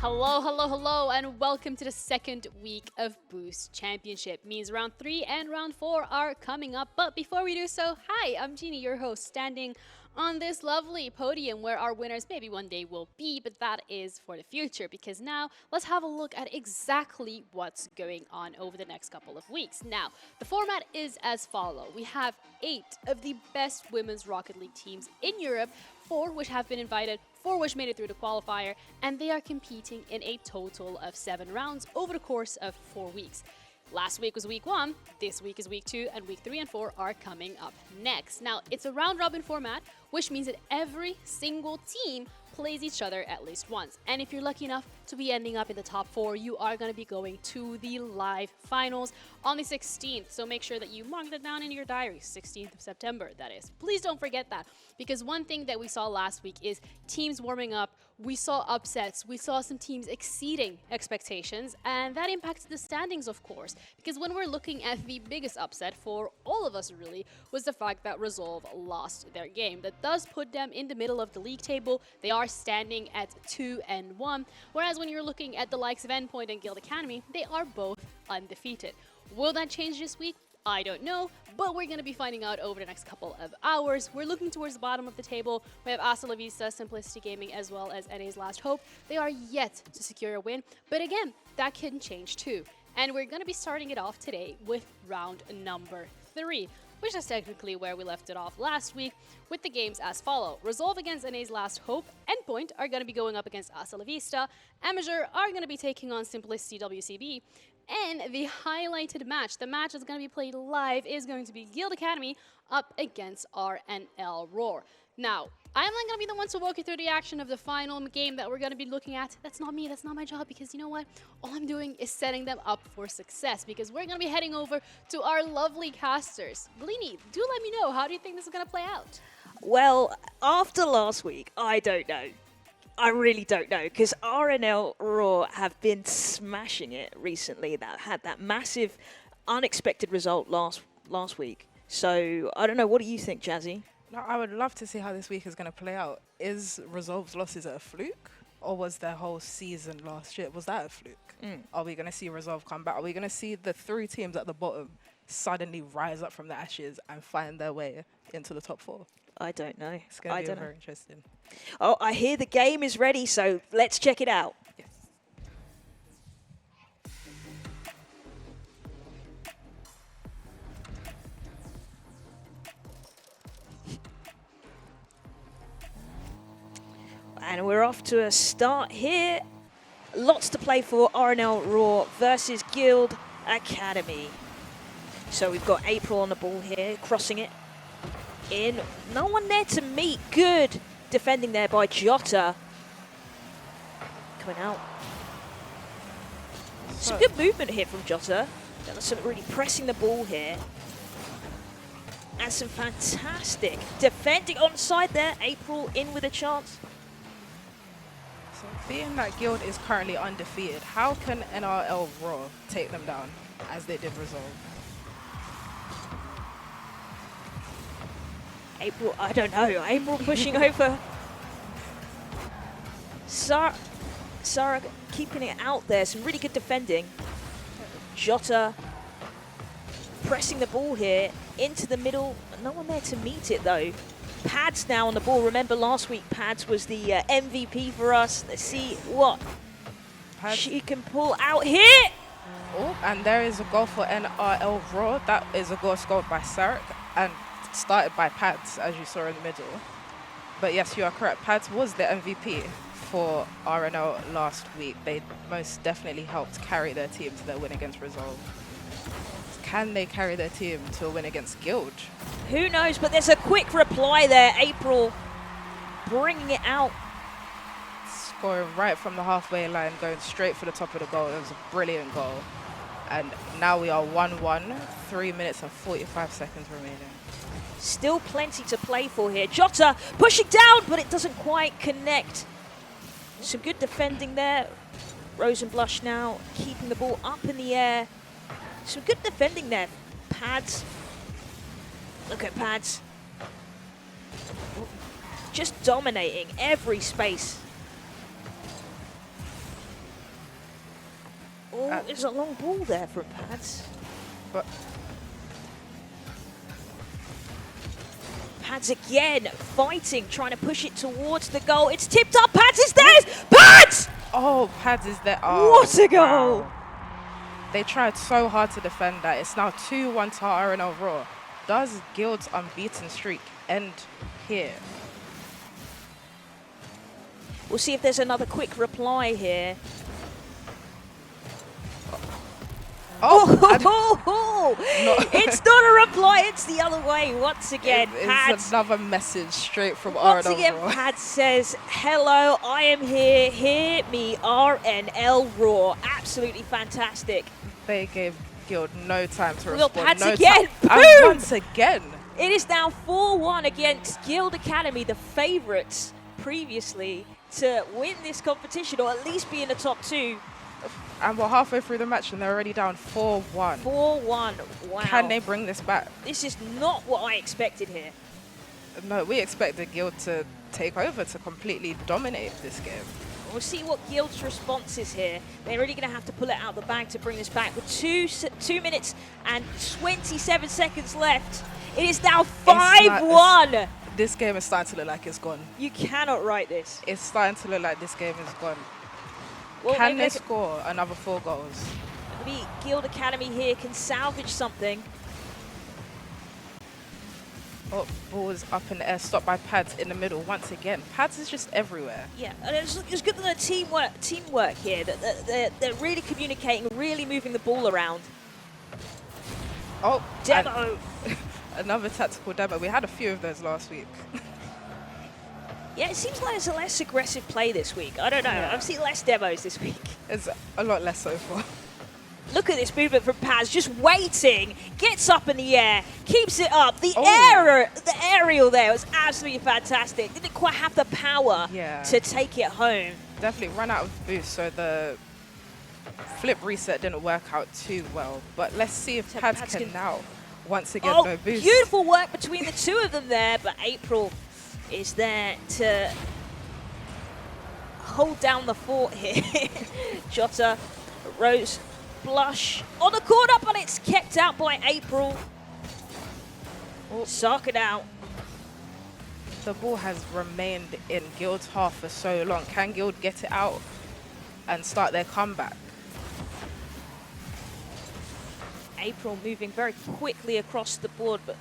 Hello, hello, hello, and welcome to the second week of Boost Championship. Means round 3 and round 4 are coming up. But before we do so, hi, I'm Jeannie, your host, standing on this lovely podium where our winners maybe one day will be, but that is for the future, because now let's have a look at exactly what's going on over the next couple of weeks. Now, the format is as follows. We have 8 of the best women's Rocket League teams in Europe, 4 which have been invited, 4 which made it through the qualifier, and they are competing in a total of 7 rounds over the course of 4 weeks. Last week was week 1, this week is week 2, and week 3 and 4 are coming up next. Now, it's a round-robin format, which means that every single team plays each other at least once. And if you're lucky enough to be ending up in the top 4, you are going to be going to the live finals on the 16th. So make sure that you mark that down in your diary, 16th of September, that is. Please don't forget that, because one thing that we saw last week is teams warming up. We saw upsets. We saw some teams exceeding expectations, and that impacted the standings, of course, because when we're looking at the biggest upset for all of us, really, was the fact that Resolve lost their game. That does put them in the middle of the league table. They are standing at 2-1, whereas when you're looking at the likes of Endpoint and Guild Academy, they are both undefeated. Will that change this week? I don't know, but we're going to be finding out over the next couple of hours. We're looking towards the bottom of the table. We have Hasta La Vista, Simplicity Gaming, as well as NA's Last Hope. They are yet to secure a win, but again, that can change too. And we're going to be starting it off today with round number 3, which is technically where we left it off last week, with the games as follow. Resolve against NA's Last Hope. Endpoint are going to be going up against Hasta La Vista. Amateur are going to be taking on Simplicity WCB. And the highlighted match, the match that's going to be played live, is going to be Guild Academy up against RNL Roar. Now, I'm not going to be the one to walk you through the action of the final game that we're going to be looking at. That's not me, that's not my job, because you know what? All I'm doing is setting them up for success, because we're going to be heading over to our lovely casters. Blini, do let me know, how do you think this is going to play out? Well, after last week, I don't know. I really don't know, because RNL Raw have been smashing it recently. That had that massive, unexpected result last week. So, I don't know. What do you think, Jazzy? No, I would love to see how this week is going to play out. Is Resolve's losses a fluke? Or was their whole season last year, was that a fluke? Are we going to see Resolve come back? Are we going to see the 3 teams at the bottom suddenly rise up from the ashes and find their way into the top 4? I don't know. It's going to be very interesting. Oh, I hear the game is ready, so let's check it out. Yes. And we're off to a start here. Lots to play for. RNL Raw versus Guild Academy. So we've got April on the ball here, crossing it in. No one there to meet. Good defending there by Jota. Coming out. Some good movement here from Jota. Some really pressing the ball here. And some fantastic defending onside there. April in with a chance. So being that Guild is currently undefeated, how can NRL Raw take them down as they did Resolve? April, I don't know. April pushing over. Sarah keeping it out there. Some really good defending. Jota pressing the ball here into the middle. No one there to meet it though. Pads now on the ball. Remember last week Pads was the MVP for us. Let's see what she can pull out here. Oh, and there is a goal for NRL Raw. That is a goal scored by Sarek and started by Pads, as you saw in the middle. But yes, you are correct. Pads was the MVP for RNL last week. They most definitely helped carry their team to their win against Resolve. Can they carry their team to a win against Guild? Who knows, but there's a quick reply there. April bringing it out. Scoring right from the halfway line, going straight for the top of the goal. It was a brilliant goal. And now we are 1-1, 3 minutes and 45 seconds remaining. Still plenty to play for here. Jota pushing down, but it doesn't quite connect. Some good defending there. Rosenblush now keeping the ball up in the air. Some good defending there. Pads. Look at Pads. Just dominating every space. Oh, there's a long ball there from Pads. But Pads again, fighting, trying to push it towards the goal. It's tipped up, Pads is theirs! Pads! oh, Pads is there. Oh, What a goal! wow. They tried so hard to defend that. It's now 2-1 to RNL Raw. Does Guild's unbeaten streak end here? We'll see if there's another quick reply here. Oh, it's not a reply, it's the other way once again. It's Pads, another message straight from once RNL again, Raw. Pads says, hello, I am here, hear me, RNL Raw. Absolutely fantastic. They gave Guild no time to We got respond. Pads no again, time. And boom! once again. It is now 4-1 against Guild Academy, the favourites previously to win this competition, or at least be in the top 2. And we're halfway through the match and they're already down 4-1. 4-1, wow. Can they bring this back? This is not what I expected here. No, we expected Guild to take over, to completely dominate this game. We'll see what Guild's response is here. They're really going to have to pull it out of the bag to bring this back. With 2 minutes and 27 seconds left, it is now 5-1. This game is starting to look like it's gone. You cannot write this. It's starting to look like this game is gone. Well, Can maybe they score another 4 goals? maybe Guild Academy here can salvage something. Oh, ball is up in the air, stopped by Pads in the middle once again. Pads is just everywhere. Yeah, and it's good that the teamwork here, that they're really communicating, really moving the ball around. Oh, Demo. another tactical demo. We had a few of those last week. Yeah, it seems like it's a less aggressive play this week. I don't know. Yeah. I've seen less demos this week. It's a lot less so far. Look at this movement from Paz, just waiting, gets up in the air, keeps it up. The aerial there was absolutely fantastic. Didn't quite have the power to take it home. Definitely run out of boost, so the flip reset didn't work out too well. But let's see if Pads can now, once again, no boost. Beautiful work between the two of them there, but April is there to hold down the fort here. Jota, Rose, Blush on the corner, but it's kept out by April. Sark it out. The ball has remained in Guild's half for so long. Can Guild get it out and start their comeback? April moving very quickly across the board, but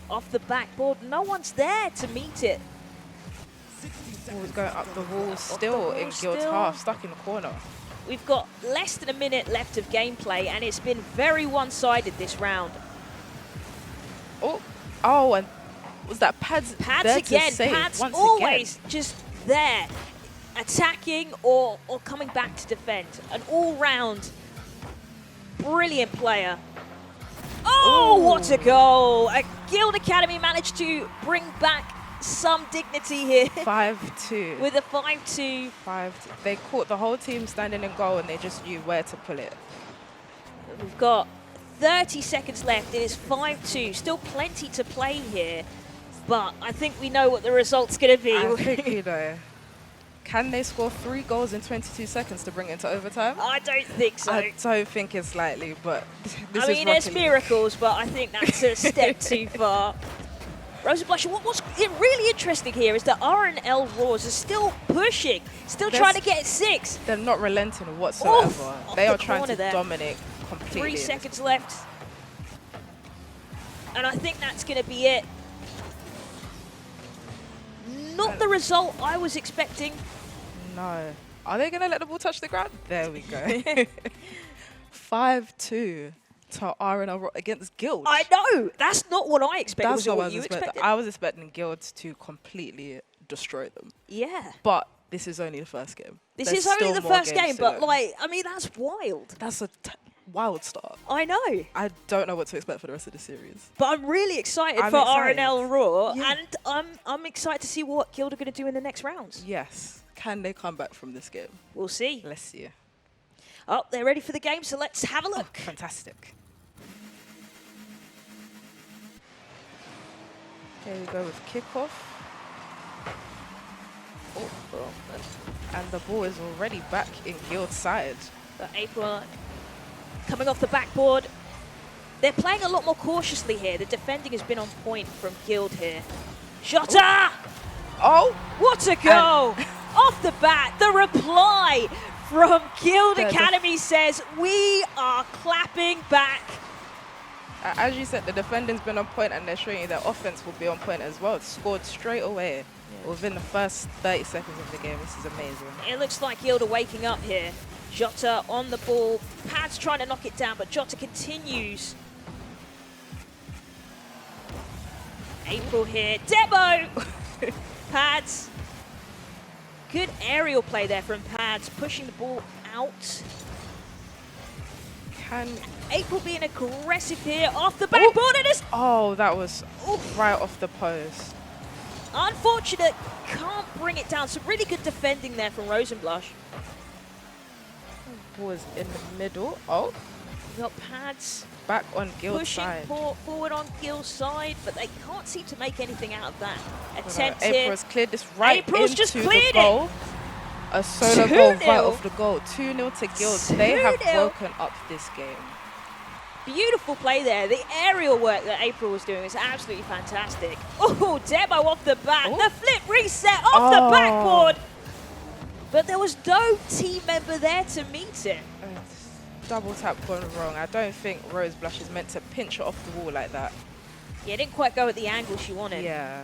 off the backboard, no one's there to meet it. Ball's going up the wall still in Guild's half, stuck in the corner. We've got less than a minute left of gameplay, and it's been very one-sided this round. Oh, and was that Pads? Pads again. Pads always just there, attacking or coming back to defend. An all-round brilliant player. Oh, what a goal! Guild Academy managed to bring back some dignity here. 5-2. With a 5-2. 5-2. They caught the whole team standing in goal and they just knew where to pull it. We've got 30 seconds left. It is 5-2. Still plenty to play here, but I think we know what the result's going to be. I think you know. Can they score 3 goals in 22 seconds to bring it into overtime? I don't think so. I don't think it's likely, but this I mean, there's miracles, but I think that's a step too far. Rose and Blush, what's really interesting here is that RNL Roars are still pushing, still trying to get 6. They're not relenting whatsoever. They are trying to there. dominate completely. 3 seconds left. And I think that's going to be it. Not the result I was expecting. No. Are they going to let the ball touch the ground? There we go. 5-2 to RNL against Guild. I know. That's not what I expected. That's not what you expected. I was expecting Guild to completely destroy them. Yeah. But this is only the first game. This is only the first game, but like, I mean, that's wild. That's a wild start. I know. I don't know what to expect for the rest of the series. But I'm really excited for RNL Raw, and I'm excited to see what Guild are going to do in the next rounds. Yes. Can they come back from this game? We'll see. Let's see. Oh, they're ready for the game, so let's have a look. Fantastic. Here we go with kickoff. Oh, And the ball is already back in Guild's side. but April Coming off the backboard. They're playing a lot more cautiously here. The defending has been on point from Guild here. Jota! Oh! What a goal! Off the bat, the reply from Guild There's Academy says, we are clapping back. As you said, the defending's been on point and they're showing you their offense will be on point as well. It's scored straight away within the first 30 seconds of the game. This is amazing. It looks like Guild are waking up here. Jota on the ball. Pad's trying to knock it down, but Jota continues. April here. Debo! Pads. Good aerial play there from Pads, pushing the ball out. Can April being aggressive here off the backboard. It is that was right off the post. unfortunate. Can't bring it down. Some really good defending there from Rosenblush. Was in the middle. Oh, We got Pads back on Guild's pushing side. forward on Gil's side, but they can't seem to make anything out of that attempt April here. has cleared this right April's into just the cleared goal. A solo goal right 2-0. off the goal. 2-0 to Guild. They have 2-0. woken up this game. Beautiful play there. The aerial work that April was doing is absolutely fantastic. Oh, Debo off the back. Oh. The flip reset off the backboard. But there was no team member there to meet it. Double tap gone wrong. I don't think Rose Blush is meant to pinch it off the wall like that. Yeah, it didn't quite go at the angle she wanted. Yeah.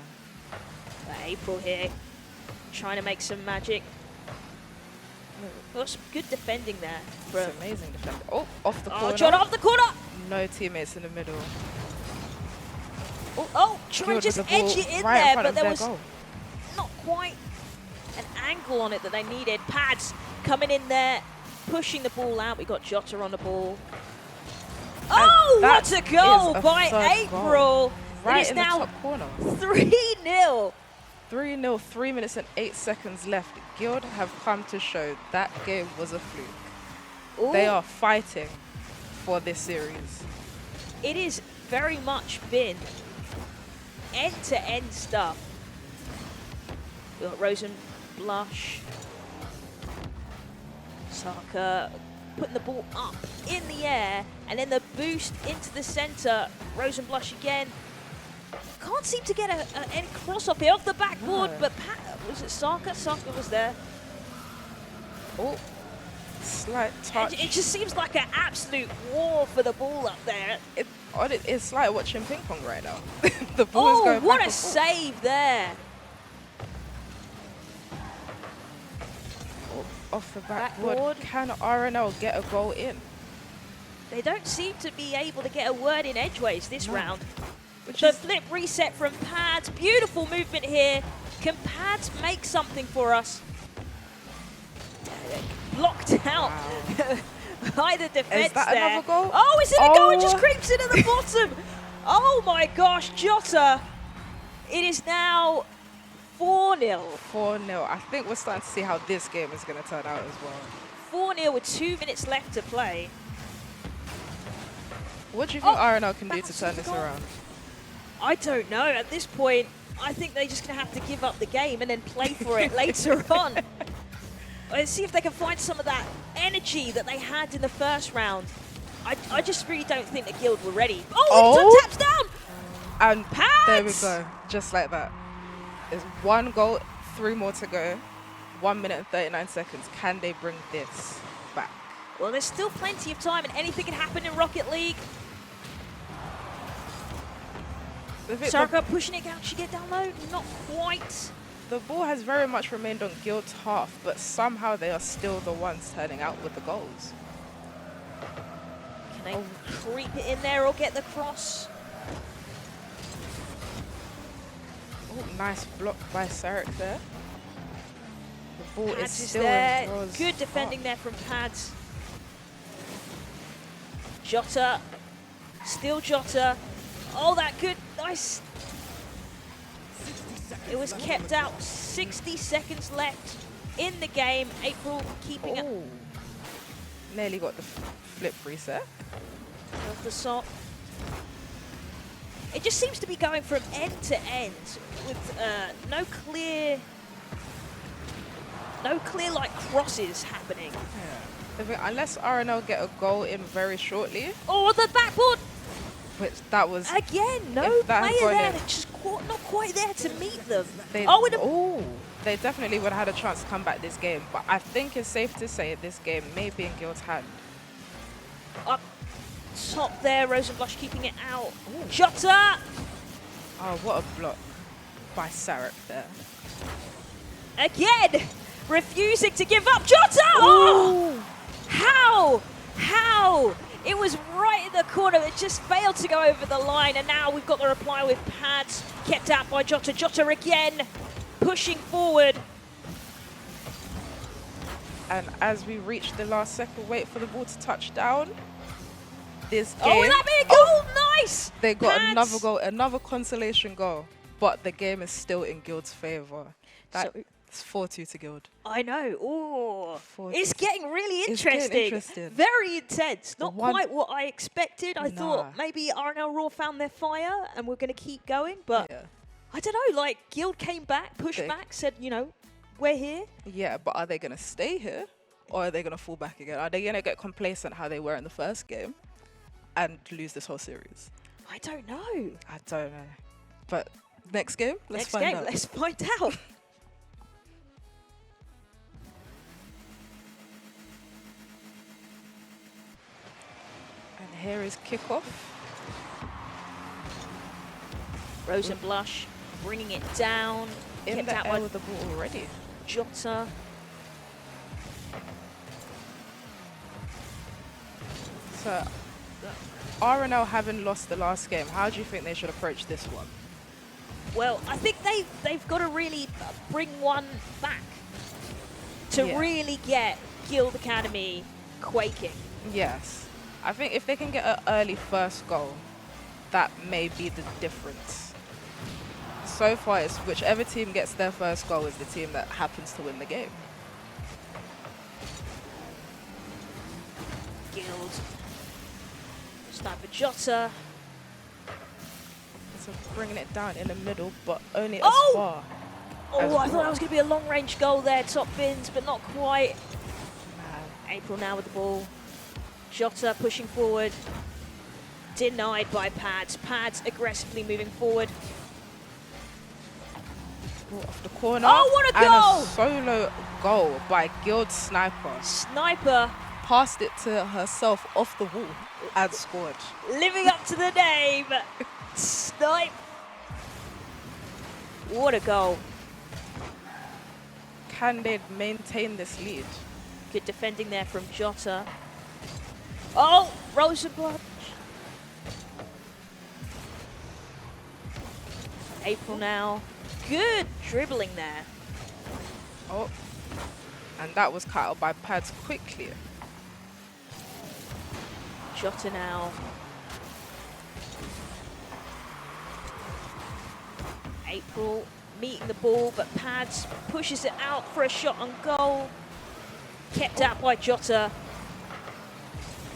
But April here trying to make some magic. Got some good defending there. It's amazing defender. Oh, off the corner. Oh, John off the corner. No teammates in the middle. Oh, trying to Guild just with the ball edge it in right in there, front but of there their was goal. not quite an angle on it that they needed. Pads coming in there, pushing the ball out. We got Jota on the ball. Oh, that what a goal is a by third April. goal. Right it is in the now top corner. 3-0. 3-0, 3 minutes and 8 seconds left. Guild have come to show that game was a fluke. Ooh, They are fighting for this series. It has very much been end-to-end stuff. We got Rosenblush. Saka putting the ball up in the air, and then the boost into the center. Rosenblush again. Can't seem to get any cross off here off the backboard, No. but was it Saka? Saka was there. Oh, slight touch. It just seems like an absolute war for the ball up there. It's like watching ping pong right now. The ball is Oh, going what back a and forth. save there. Off the backboard. Backboard. Can RNL get a goal in? They don't seem to be able to get a word in edgeways this No. round. Which The is flip reset from Pads. Beautiful movement here. Can Pads make something for us? Blocked out by the defense Is that there. another goal? Oh, is it a goal? It Oh. just creeps into the bottom. Oh my gosh, Jota. It is now 4-0. 4-0. I think we're starting to see how this game is going to turn out as well. 4-0 with 2 minutes left to play. What do you think Oh, RNL can do to bounce turn off the this goal. around? I don't know. At this point, I think they're just going to have to give up the game and then play for it later on. Let's see if they can find some of that energy that they had in the first round. I just really don't think the Guild were ready. Oh, taps down! And there we Pads! go. Just like that. It's 1 goal, 3 more to go. 1 minute and 39 seconds. Can they bring this back? Well, there's still plenty of time and anything can happen in Rocket League. Sarka pushing it out. She get down low? Not quite. The ball has very much remained on Guild's half, but somehow they are still the ones turning out with the goals. Can they creep it in there or get the cross? Oh, nice block by Sarek there. The ball Pads is is still there. in Ro's Good defending half. there from Pads. Jota. Still Jota. Oh, that good. Nice. It was kept out. 60 seconds left in the game. April keeping it Oh, nearly got the flip reset. off the sock. It just seems to be going from end to end with no clear like crosses happening. I think unless RNL get a goal in very shortly, Oh, the backboard! which that was Again, no if that had player gone there. in, They're just not quite there to meet them. they Oh, they definitely would have had a chance to come back this game. But I think it's safe to say this game may be in Guild's hand. up top there, Rosenblush keeping it out. Jota! Oh, what a block by Sarek there. Again, refusing to give up. Jota! Oh! How? It was right in the corner. It just failed to go over the line. And now we've got the reply with pads kept out by Jota. Jota again pushing forward. And as we reach the last second, wait for the ball to touch down. This game. Oh, will that be a goal? Nice! They got Pads. another goal, another consolation goal. But the game is still in Guild's favour. It's 4-2 to Guild. I know. Oh, 4-2. it's getting really It's interesting. getting interesting. Very intense. Not One- quite what I expected. I Nah. thought maybe RNL Raw found their fire and we're going to keep going. But Yeah. I don't know. Like, Guild came back, pushed They- back, said, you know, we're here. Yeah, but are they going to stay here? Or are they going to fall back again? Are they going to get complacent how they were in the first game and lose this whole series? I don't know. I don't know. But next game, let's Next find game, out. let's find out. And here is kickoff. Rosenblush bringing it down. In Kept the out air by with the ball already. Jota. So, RNL having lost the last game, how do you think they should approach this one? Well, I think they've got to really bring one back to Yeah. really get Guild Academy quaking. Yes. I think if they can get an early first goal, that may be the difference. So far, it's whichever team gets their first goal is the team that happens to win the game. Guild. Sniper Jota. So bringing it down in the middle, but only as Oh! far. Oh, as I thought well. that was going to be a long-range goal there, top bins, but not quite. Man. April now with the ball. Jota pushing forward. Denied by Pads. Pads aggressively moving forward. Ball off the corner. Oh, what a And goal! a solo goal by Guild Sniper. Sniper Passed it to herself off the wall and scored. living up to the name. Snipe. What a goal. Can they maintain this lead? Good defending there from Jota. Oh, Rosenblush. April now. Good dribbling there. Oh, and that was cut out by Pads quickly. Jota now. April meeting the ball, but Pads pushes it out for a shot on goal. Kept out by Jota.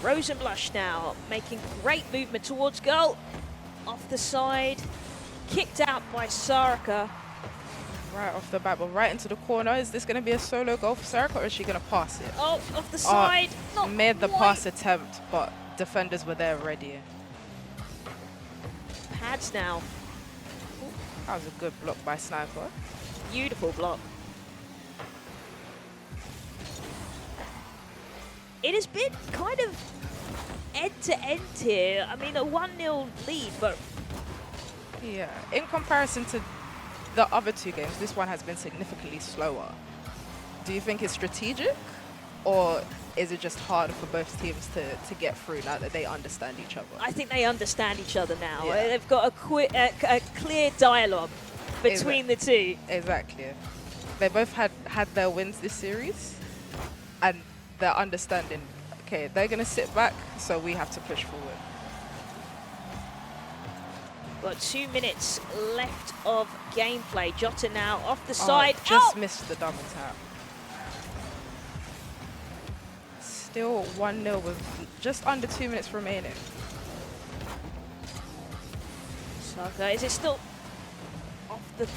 Rosenblush now making great movement towards goal. Off the side. Kicked out by Sarika. Right off the bat, but right into the corner. Is this going to be a solo goal for Sarika, or is she going to pass it? Oh, off the side. Not Made the quite. pass attempt, but defenders were there ready. Pads now. That was a good block by Sniper. Beautiful block. It has been kind of end to end here. I mean, a 1-0 lead, but Yeah, in comparison to the other two games, this one has been significantly slower. Do you think it's strategic, or is it just harder for both teams to get through now that they understand each other? I think they understand each other now. Yeah. They've got a clear dialogue between the two. Exactly. They both had their wins this series, and they're understanding, okay, they're going to sit back, so we have to push forward. Got 2 minutes left of gameplay. Jota now off the Oh, side. just Oh! missed the double tap. Still 1-0 with just under 2 minutes remaining. Saka, is it still off the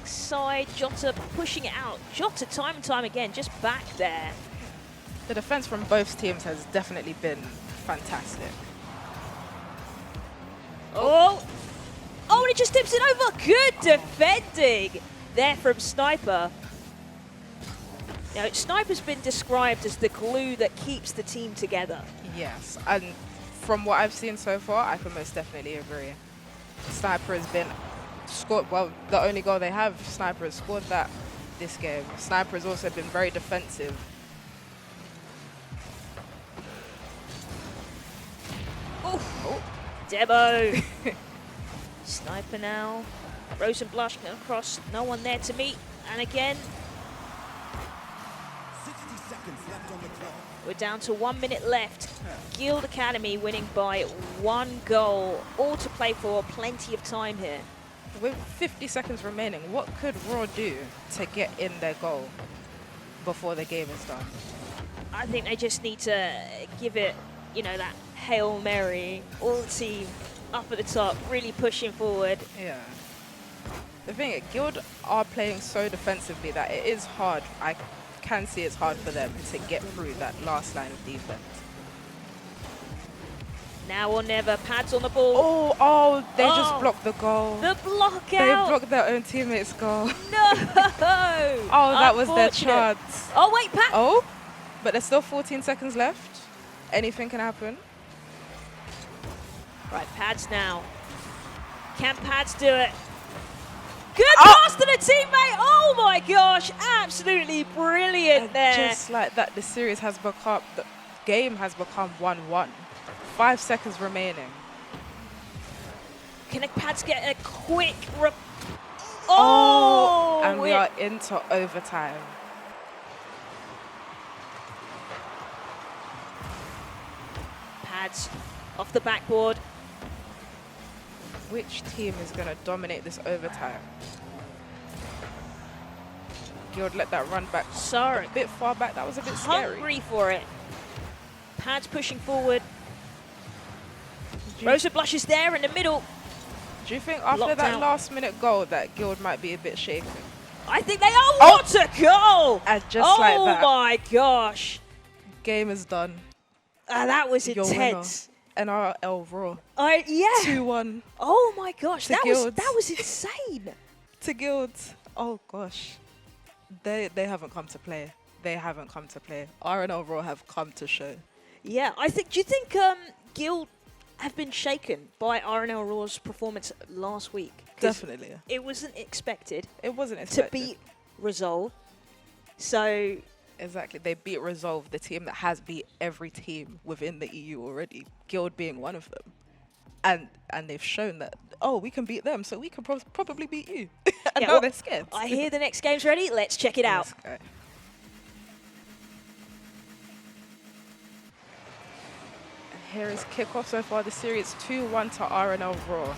side? Jota pushing it out. Jota time and time again, just back there. The defense from both teams has definitely been fantastic. Oh, and it just tips it over. Good defending there from Sniper. Now, Sniper's been described as the glue that keeps the team together. Yes, and from what I've seen so far, I can most definitely agree. Sniper has been scored, well, the only goal they have, Sniper has scored that this game. Sniper has also been very defensive. Oh, Debo. Sniper now. Rosenblush going across, no one there to meet. And again, 60 seconds left on the clock. we're down to 1 minute left. Guild Academy winning by 1 goal. All to play for, plenty of time here. With 50 seconds remaining, what could Raw do to get in their goal before the game is done? I think they just need to give it, you know, that Hail Mary, all the team up at the top, really pushing forward. Yeah. The thing is, Guild are playing so defensively that it is hard. I can see it's hard for them to get through that last line of defense. Now or never, pads on the ball. Oh, they just blocked the goal. The block They out. blocked their own teammate's goal. No. Oh, that was their Unfortunate. chance. Oh, wait, Pat. Oh, but there's still 14 seconds left. Anything can happen. Right, pads now. Can pads do it? Good pass to the teammate. Oh my gosh, absolutely brilliant And there. just like that, the series has become, the game has become 1-1. 5 seconds remaining. Can the pads get a quick? And we are into overtime. Pads off the backboard. Which team is going to dominate this overtime? Guild let that run back Sorry, a bit far back. That was a bit scary. hungry for it. Pads pushing forward. Do you, Rosa Blush is there in the middle. do you think after Locked that out. last-minute goal that Guild might be a bit shaken? I think they are. What a goal! And just like that, Oh my gosh. game is done. That was Your intense. NRL Raw. Yeah. 2-1 Oh my gosh, To that Guilds. was insane. to Guild. Oh gosh. They haven't come to play. They haven't come to play. RNL Raw have come to show. Yeah, I think. Do you think Guild have been shaken by RNL Raw's performance last week? 'Cause Definitely. it wasn't expected It wasn't to expected. beat Resolve. So Exactly. They beat Resolve, the team that has beat every team within the EU already, Guild being one of them. And they've shown that, oh, we can beat them, so we can probably beat you. And yeah, now well, they're scared. I hear the next game's ready. Let's check it out. Let's go. And here is kickoff so far. The series 2-1 to RNL Raw.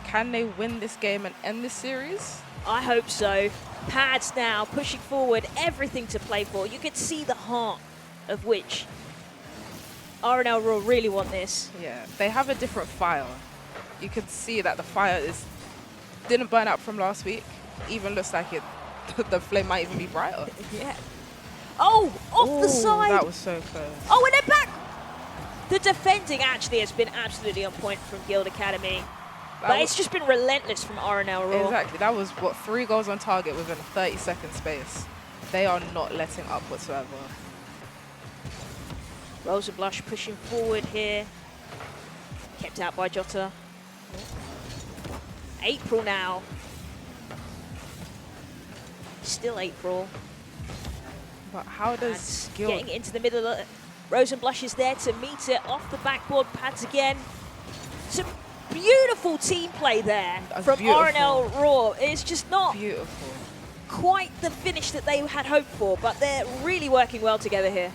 Can they win this game and end this series? I hope so. Pads now pushing forward, everything to play for. You can see the heart of which RNL Raw really want this. Yeah, they have a different fire. You can see that the fire didn't burn out from last week. Even looks like it. The flame might even be brighter. Yeah. Oh, off the Ooh, side. That was so close. Oh, and then back. The defending actually has been absolutely on point from Guild Academy. But it's just been relentless from RNL Raw. Exactly. That was, 3 goals on target within a 30-second space. They are not letting up whatsoever. Rosa Blush pushing forward here. Kept out by Jota. April now. Still April. But how does Pads Guild... getting into the middle. Rosenblush is there to meet it off the backboard. Pads again. Some beautiful team play there from beautiful. RNL Raw. It's just not Beautiful. quite the finish that they had hoped for, but they're really working well together here.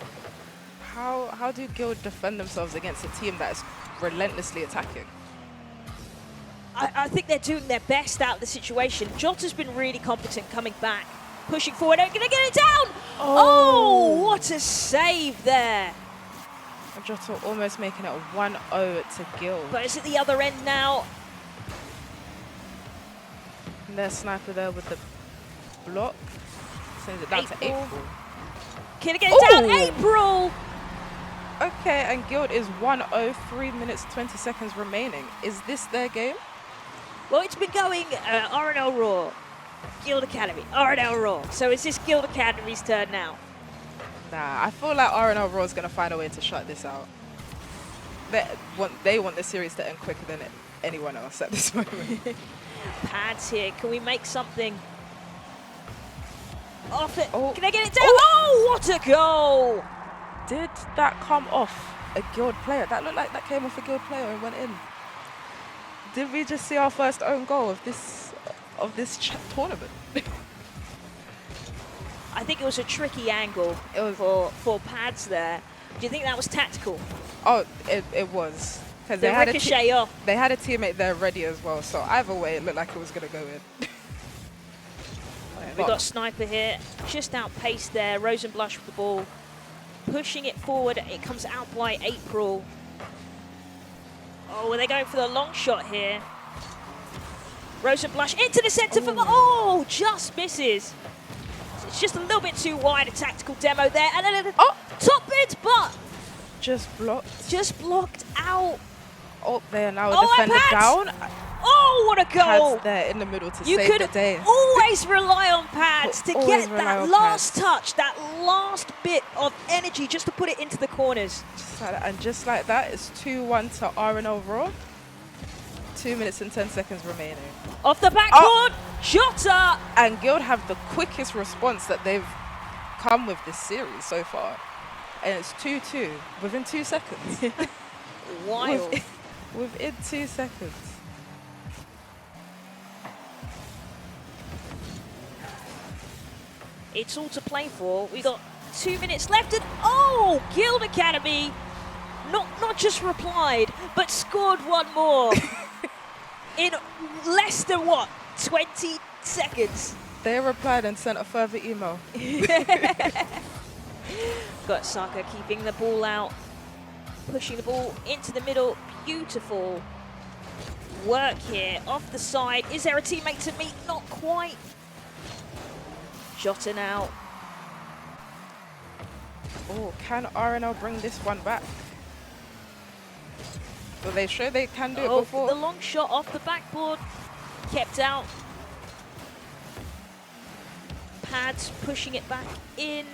How do Guild defend themselves against a team that is relentlessly attacking? I think they're doing their best out of the situation. Jota's been really competent coming back, pushing forward. They're going to get it down. Oh, what a save there. Jota almost making it 1-0 to Guild. But it's at the other end now. And their Sniper there with the block. Sends it down to April. April. Can it get it down? Ooh. April! Okay, and Guild is 1:03 minutes 20 seconds remaining. Is this their game? Well, it's been going RNL Raw, Guild Academy, RNL Raw. So is this Guild Academy's turn now? Nah, I feel like RNL Raw is going to find a way to shut this out. They want the series to end quicker than anyone else at this moment. Pads here. Can we make something off it? Oh. Can I get it down? Oh, what a goal! Did that come off a Guild player? That looked like that came off a Guild player and went in. Did we just see our first own goal of this tournament? I think it was a tricky angle for Pads there. Do you think that was tactical? Oh, it was. Because The ricochet off. They had a teammate there ready as well, so either way, it looked like it was going to go in. We've got Sniper here, just outpaced there. Rosenblush with the ball, pushing it forward. It comes out by April. Oh, are they going for the long shot here? Rosenblush into the centre for oh, just misses. It's just a little bit too wide, a tactical demo there. And then top bid, but just blocked. Just blocked out. Oh, there now, Oh, defender Pads! down. Oh, what a goal! Pads there in the middle to You save the could day. always rely on Pads to Always get rely that on last Pads. touch, that last bit of energy just to put it into the corners. Just like that, and just like that, it's 2-1 to RNL Raw. 2 minutes and 10 seconds remaining. Off the backboard, Jota! And Guild have the quickest response that they've come with this series so far. And it's 2-2 within 2 seconds. Wild. Within 2 seconds. It's all to play for. We got 2 minutes left, and oh, Guild Academy not just replied, but scored one more in less than what, 20 seconds. They replied and sent a further email. Got Saka keeping the ball out, pushing the ball into the middle. Beautiful work here. Off the side. Is there a teammate to meet? Not quite. Jota now. Oh, can RNL bring this one back? Well, they sure they can do it before. The long shot off the backboard. Kept out. Pads pushing it back in.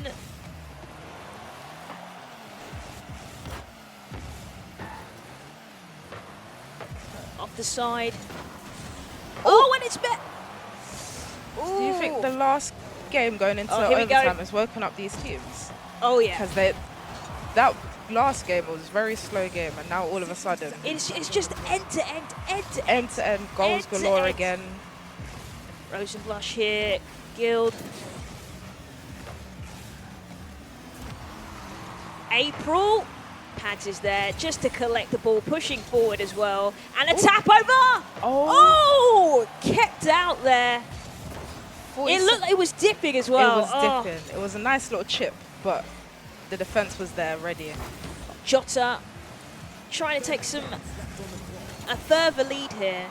Off the side. Oh, and it's met. Do you think the last game going into here we go. overtime has woken up these teams? Oh, yeah. Because that last game was a very slow game, and now all of a sudden It's just end to end, end-to-end goals End to galore end. again. Rosenblush here, Guild. April. Pads is there just to collect the ball, pushing forward as well. And a tap over. Oh, kept out there. It looked like it was dipping as well. It was dipping. It was a nice little chip, but the defense was there ready. Jota trying to take a further lead here.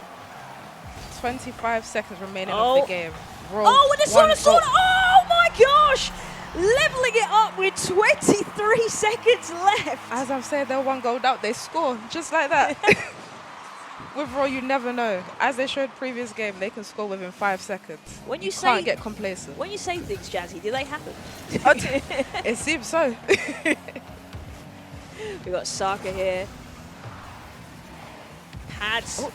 25 seconds remaining of the game. Oh, and it's sort of, oh my gosh! Leveling it up with 23 seconds left. As I've said, they're one goal out. They score just like that. With Raw, you never know. As they showed previous game, they can score within 5 seconds. When you can't get complacent. When you say things, Jazzy, do they happen? It seems so. We've got Saka here. Pads. Oh.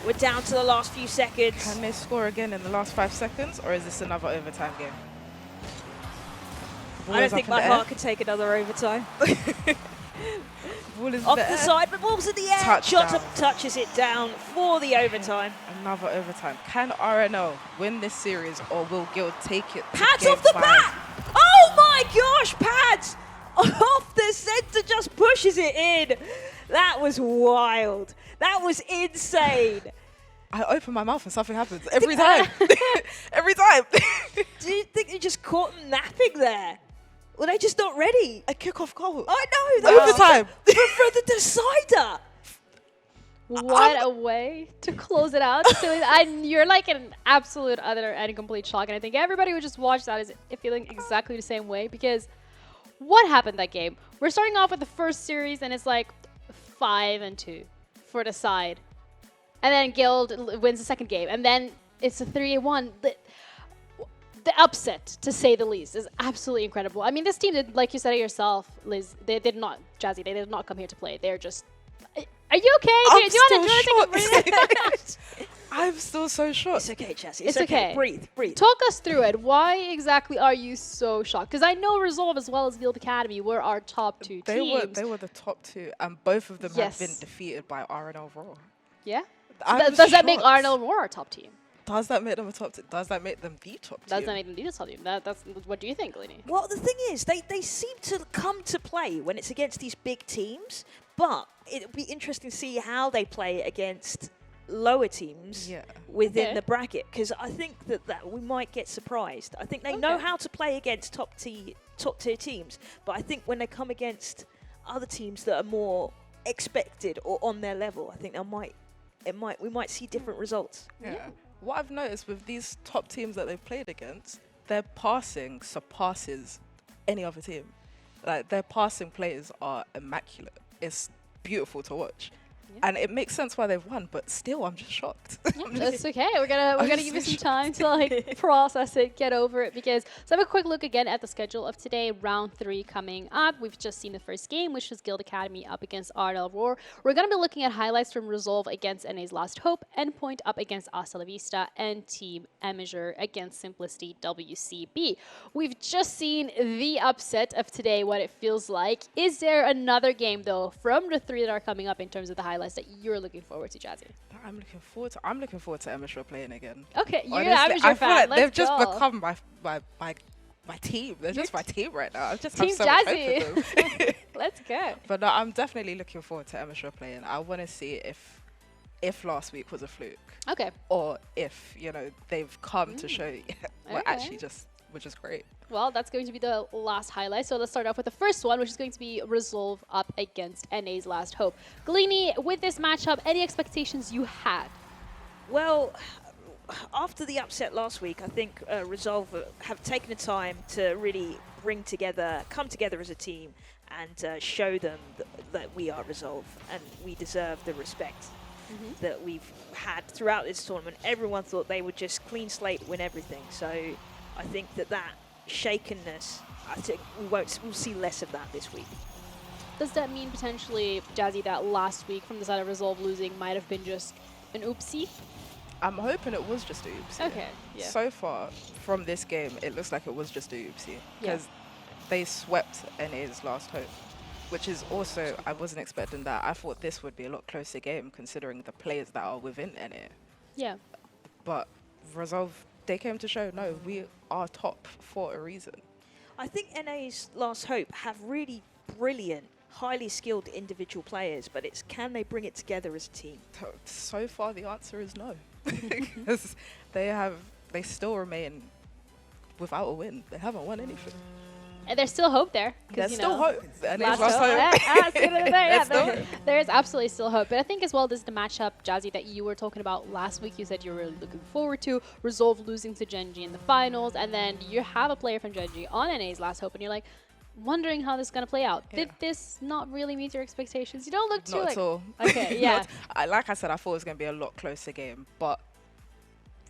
We're down to the last few seconds. Can they score again in the last 5 seconds, or is this another overtime game? I don't think my heart could take another overtime. Ball is Off there. the side, but ball's in the air. Touchdown. Jota touches it down for the overtime. Another overtime. Can RNL win this series, or will Guild take it to Pads game off the 5? bat! Oh my gosh, Pads! Off the centre, just pushes it in. That was wild. That was insane. I open my mouth and something happens every time. Every time. Do you think they just caught them napping there? Were they just not ready? A kickoff goal. I know. That was Overtime. for the decider. What a way to close it out. So you're like an absolute utter and complete shock. And I think everybody who just watched that is feeling exactly the same way because what happened that game? We're starting off with the first series and it's like 5-2 for the side. And then Guild wins the second game. And then it's a 3-1. The upset, to say the least, is absolutely incredible. I mean, this team did, like you said it yourself, Liz, they did not, Jazzy, they did not come here to play. They're just... Are you okay? Do you want to take a breather? I'm still so shocked. It's okay, Jazzy. It's okay. Breathe. Talk us through it. Why exactly are you so shocked? Because I know Resolve as well as Guild Academy were our top two teams. They were the top two, and both of them have been defeated by RNL Raw. Yeah? So does that make RNL Raw our top team? Does that make them a top team? Does that make them the top team? Does that make them the top team? That's what do you think, Lenny? Well, the thing is, they seem to come to play when it's against these big teams, but it'll be interesting to see how they play against lower teams within the bracket, because I think that we might get surprised. I think they know how to play against top tier teams, but I think when they come against other teams that are more expected or on their level, I think we might see different results. Yeah. What I've noticed with these top teams that they've played against, their passing surpasses any other team. Like, their passing plays are immaculate. It's beautiful to watch. Yeah. And it makes sense why they've won, but still, I'm just shocked. Yeah, that's okay. We're gonna give you some time to like process it, get over it. Because let's have a quick look again at the schedule of today. Round 3 coming up. We've just seen the first game, which was Guild Academy up against RL Roar. We're gonna be looking at highlights from Resolve against NA's Last Hope, Endpoint up against Hasta La Vista, and Team Amateur against Simplicity WCB. We've just seen the upset of today, what it feels like. Is there another game though from the 3 that are coming up in terms of the highlights that you're looking forward to, Jazzy? I'm looking forward to Amateur playing again. Okay, you're Honestly, an Amateur I feel fan. like Let's they've just go. become my team. They're just my team right now. I just Team have so much hope Jazzy. in them. Let's go. But no, I'm definitely looking forward to Amateur playing. I want to see if last week was a fluke. Okay. Or if, they've come to show we're actually which is great. Well, that's going to be the last highlight. So let's start off with the first one, which is going to be Resolve up against NA's Last Hope. Galini, with this matchup, any expectations you had? Well, after the upset last week, I think Resolve have taken the time to really come together as a team and show them that we are Resolve and we deserve the respect that we've had throughout this tournament. Everyone thought they would just clean slate win everything. So I think that shakenness, I think we'll see less of that this week. Does that mean potentially, Jazzy, that last week from the side of Resolve losing might have been just an oopsie? I'm hoping it was just a oopsie. Okay, yeah. So far from this game, it looks like it was just a oopsie because they swept NA's Last Hope, which is also, I wasn't expecting that. I thought this would be a lot closer game considering the players that are within NA. Yeah. But Resolve, they came to show, no, we are top for a reason. I think NA's Last Hope have really brilliant, highly skilled individual players, but it's can they bring it together as a team? So far, the answer is no. Because they still remain without a win. They haven't won anything. And there's still hope there. There's still hope. And Last Last Hope. There is absolutely still hope. But I think as well, this is the matchup, Jazzy, that you were talking about last week. You said you were really looking forward to Resolve losing to Genji in the finals. And then you have a player from Genji on NA's Last Hope. And you're like, wondering how this is going to play out. Did this not really meet your expectations? You don't look too Not at all. Okay, yeah. Like I said, I thought it was going to be a lot closer game. But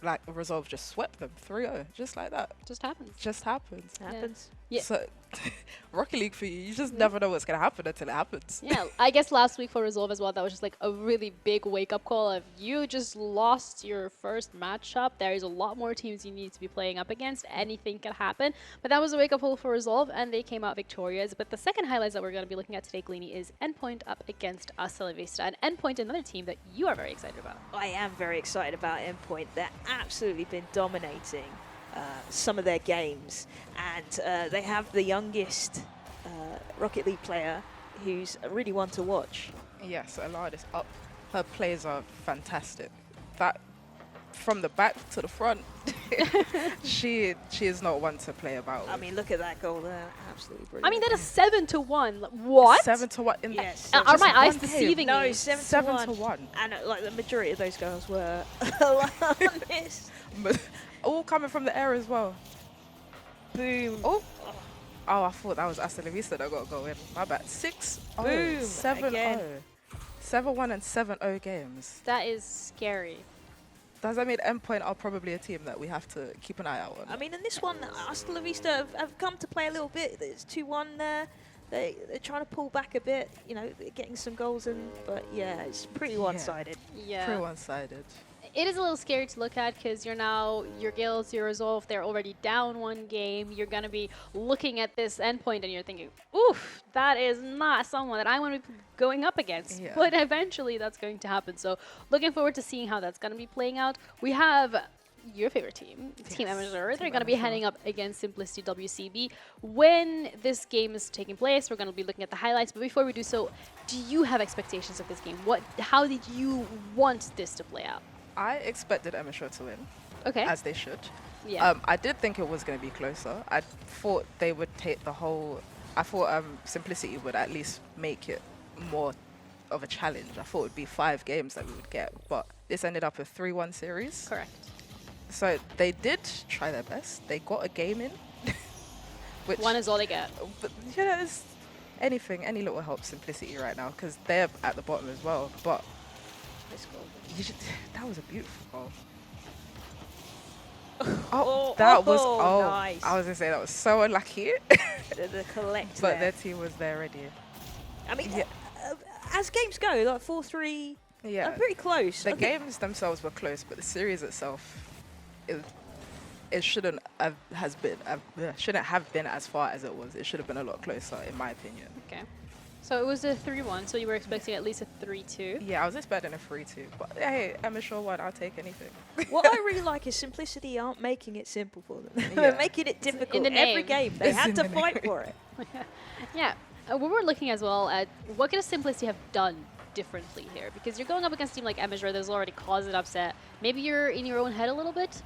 like Resolve just swept them 3-0, just like that. Just happens. Just happens. Happens. Yeah. So, Rocket League for you just never know what's going to happen until it happens. Yeah, I guess last week for Resolve as well, that was just like a really big wake-up call of you just lost your first matchup. There is a lot more teams you need to be playing up against. Anything can happen. But that was a wake-up call for Resolve, and they came out victorious. But the second highlights that we're going to be looking at today, Gleany, is Endpoint up against Hasta La Vista. And Endpoint, another team that you are very excited about. I am very excited about Endpoint. They're absolutely been dominating some of their games, and they have the youngest Rocket League player who's really one to watch. Yes, Alard is up. Her plays are fantastic. That from the back to the front. She is not one to play about I with. mean, look at that goal there. Absolutely brilliant. I mean, that is 7-1. Like, what? 7-1 in Yes. Are just my eyes one game. deceiving No, me? 7-1. And like the majority of those goals were honest. All coming from the air as well. Boom. Oh, I thought that was Asta Vista that got a goal in. My bad. 6-0. Boom. 7-0. Again. 7-1 and 7-0 games. That is scary. Does that mean Endpoint are probably a team that we have to keep an eye out on? I mean, in this one, Hasta La Vista have come to play a little bit. It's 2-1 there. They're trying to pull back a bit, you know, getting some goals in. But yeah, it's pretty one-sided. Yeah. Pretty one-sided. It is a little scary to look at because you're now, your guilds, your resolve, they're already down one game. You're going to be looking at this endpoint and you're thinking, oof, that is not someone that I want to be going up against. Yeah. But eventually that's going to happen. So looking forward to seeing how that's going to be playing out. We have your favorite team, Team Amateur. They're going to be heading up against Simplicity WCB. When this game is taking place, we're going to be looking at the highlights. But before we do so, do you have expectations of this game? How did you want this to play out? I expected Emisher to win, Okay. as they should. Yeah. I did think it was going to be closer. I thought they would take the whole... I thought Simplicity would at least make it more of a challenge. I thought it would be 5 games that we would get, but this ended up a 3-1 series. Correct. So they did try their best. They got a game in. Which, One is all they get. but you know, it's any little help Simplicity right now because they're at the bottom as well. But that was a beautiful goal. Nice. I was gonna say that was so unlucky. The collect But there. their team was there ready. I mean, Yeah. as games go, like 4-3, Yeah. are pretty close. The I think- games themselves were close, but the series itself, it shouldn't have been as far as it was. It should have been a lot closer, in my opinion. Okay. So it was a 3-1, so you were expecting at least a 3-2. Yeah, I was expecting a 3-2, but hey, Emisher won. I'll take anything. What I really like is Simplicity aren't making it simple for them. Yeah. They're making it difficult the every name. game. They It's had in to the fight name. for it. Yeah. We were looking as well at what could a Simplicity have done differently here? Because you're going up against a team like Emisher that's already caused an upset. Maybe you're in your own head a little bit?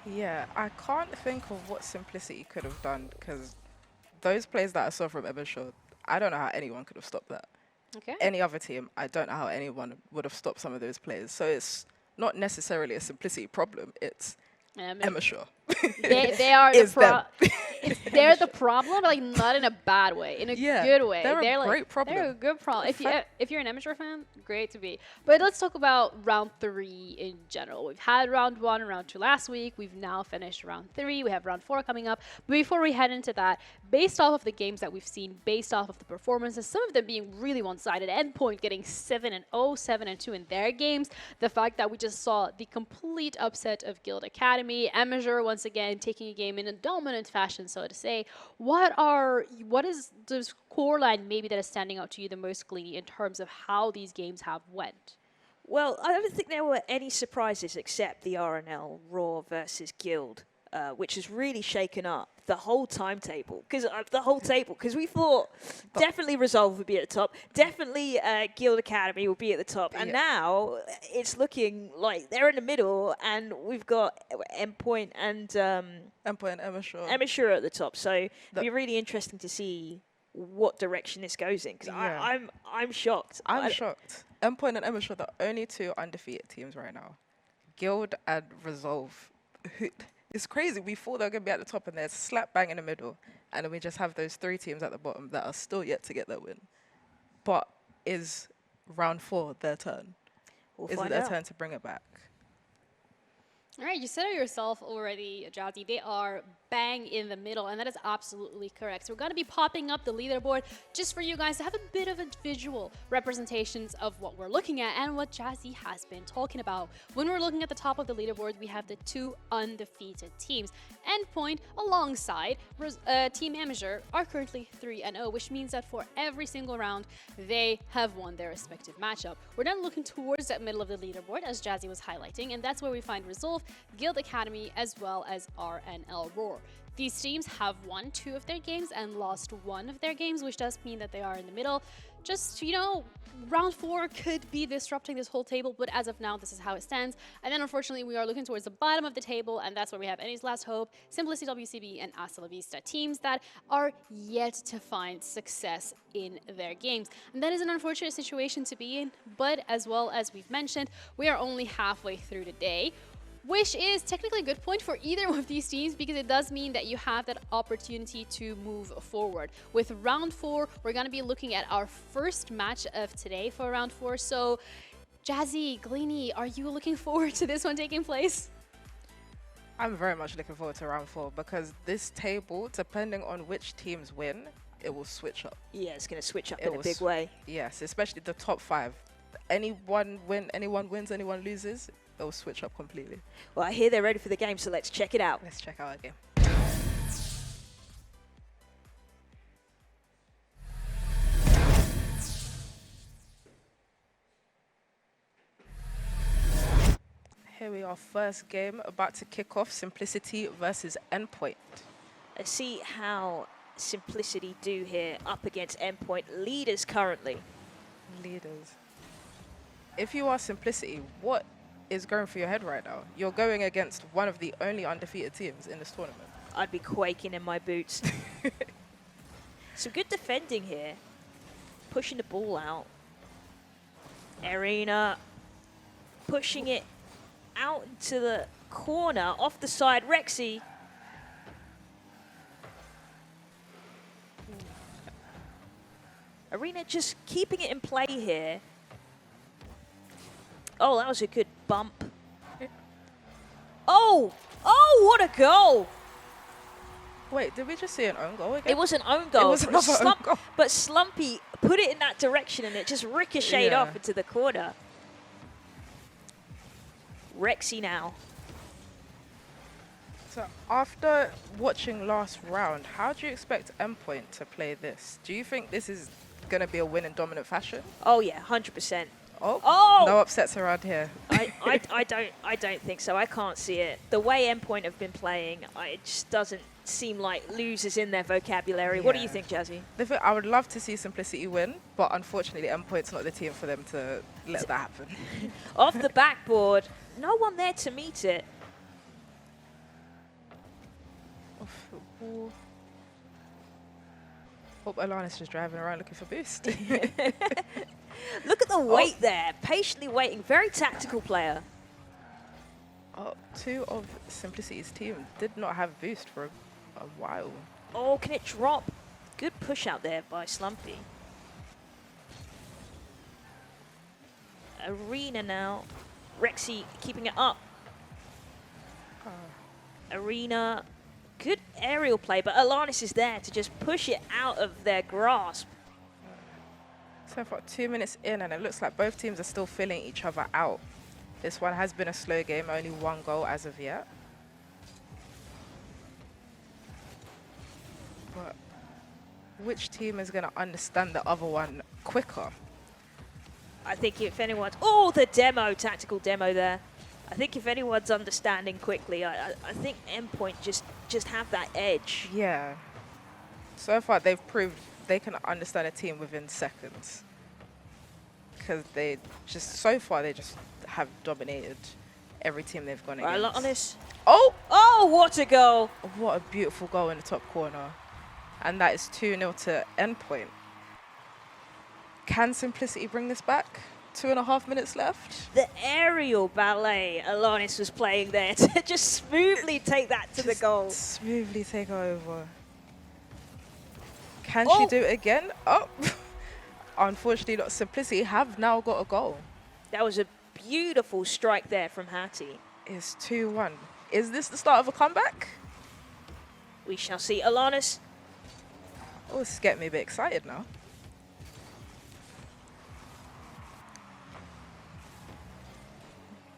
Yeah, I can't think of what Simplicity could have done because those plays that I saw from Emisher, I don't know how anyone could have stopped that. Okay. Any other team, I don't know how anyone would have stopped some of those plays. So it's not necessarily a Simplicity problem. It's Emisher. They are the It's them. they're the problem, but like not in a bad way, in a Yeah, good way. they're a like, great problem. They're a good problem. In If you're an amateur fan, great to be. But let's talk about round 3 in general. We've had round 1 and round 2 last week. We've now finished round 3. We have round 4 coming up. But before we head into that, based off of the games that we've seen, based off of the performances, some of them being really one-sided, Endpoint getting 7-0, 7-2 in their games, the fact that we just saw the complete upset of Guild Academy, Amateur once again taking a game in a dominant fashion, so to say. What is the scoreline maybe that is standing out to you the most, Gleany, in terms of how these games have went? Well, I don't think there were any surprises except the RNL Raw versus Guild, which has really shaken up the whole timetable. Because we thought definitely Resolve would be at the top, definitely Guild Academy will be at the top, and now it's looking like they're in the middle, and we've got Endpoint and Emisher at the top. So it'll be really interesting to see what direction this goes in. Because I'm shocked. I'm shocked. Endpoint and Emisher are the only 2 undefeated teams right now. Guild and Resolve. It's crazy. We thought they were going to be at the top and they're slap bang in the middle. And then we just have those 3 teams at the bottom that are still yet to get their win. But is round 4 their turn? Is it their turn to bring it back? All right, you said it yourself already, Jazzy. They are bang in the middle, and that is absolutely correct. So we're going to be popping up the leaderboard just for you guys to have a bit of a visual representations of what we're looking at and what Jazzy has been talking about. When we're looking at the top of the leaderboard, we have the 2 undefeated teams. Endpoint, alongside Team Amateur, are currently 3-0, which means that for every single round, they have won their respective matchup. We're then looking towards that middle of the leaderboard, as Jazzy was highlighting, and that's where we find Resolve, Wolf, Guild Academy, as well as RNL Roar. These teams have won 2 of their games and lost 1 of their games, which does mean that they are in the middle. Just, you know, round 4 could be disrupting this whole table, but as of now, this is how it stands. And then unfortunately, we are looking towards the bottom of the table, and that's where we have Any's Last Hope, Simplicity WCB, and Hasta La Vista, teams that are yet to find success in their games. And that is an unfortunate situation to be in, but as well as we've mentioned, we are only halfway through the day, which is technically a good point for either of these teams because it does mean that you have that opportunity to move forward. With round 4, we're going to be looking at our first match of today for round 4. So, Jazzy, Gleany, are you looking forward to this one taking place? I'm very much looking forward to round 4 because this table, depending on which teams win, it will switch up. Yeah, it's going to switch up in a big way. Yes, especially the top 5. Anyone wins, anyone loses, it will switch up completely. Well, I hear they're ready for the game, so let's check it out. Let's check out our game. Here we are, first game about to kick off, Simplicity versus Endpoint. Let's see how Simplicity do here up against Endpoint, leaders currently. Leaders. If you are Simplicity, what is going through your head right now? You're going against one of the only undefeated teams in this tournament. I'd be quaking in my boots. Some good defending here. Pushing the ball out. Arena pushing it out into the corner, off the side. Rexy. Arena just keeping it in play here. Oh, that was a good bump. Oh! Oh, what a goal! Wait, did we just see an own goal again? It was an own goal. It was another own goal. But Slumpy put it in that direction and it just ricocheted off into the corner. Rexy now. So after watching last round, how do you expect Endpoint to play this? Do you think this is going to be a win in dominant fashion? Oh yeah, 100%. Oh, no upsets around here. I don't think so. I can't see it. The way Endpoint have been playing, it just doesn't seem like lose is in their vocabulary. Yeah. What do you think, Jazzy? I would love to see Simplicity win, but unfortunately Endpoint's not the team for them to let that happen. Off the backboard, no one there to meet it. Off the ball. Oh, Alana's just driving around looking for boost. Look at the weight there, patiently waiting. Very tactical player. Oh, 2 of Simplicity's team did not have boost for a while. Oh, can it drop? Good push out there by Slumpy. Arena now. Rexy keeping it up. Arena. Good aerial play, but Alanis is there to just push it out of their grasp. So far, 2 minutes in, and it looks like both teams are still filling each other out. This one has been a slow game, only 1 goal as of yet. But which team is going to understand the other one quicker? I think if anyone's... Oh, the demo, tactical demo there. I think if anyone's understanding quickly, I think Endpoint just have that edge. Yeah. So far, they've proved they can understand a team within seconds. Because so far, they just have dominated every team they've gone against. Right, honest. Oh! Oh, what a goal! What a beautiful goal in the top corner. And that is 2-0 to Endpoint. Can Simplicity bring this back? 2.5 minutes left. The aerial ballet Alanis was playing there to just smoothly take that to the goal. Smoothly take over. Can she do it again? Oh! Unfortunately, not. Simplicity have now got a goal. That was a beautiful strike there from Hattie. It's 2-1. Is this the start of a comeback? We shall see. Alanis. Oh, this is getting me a bit excited now.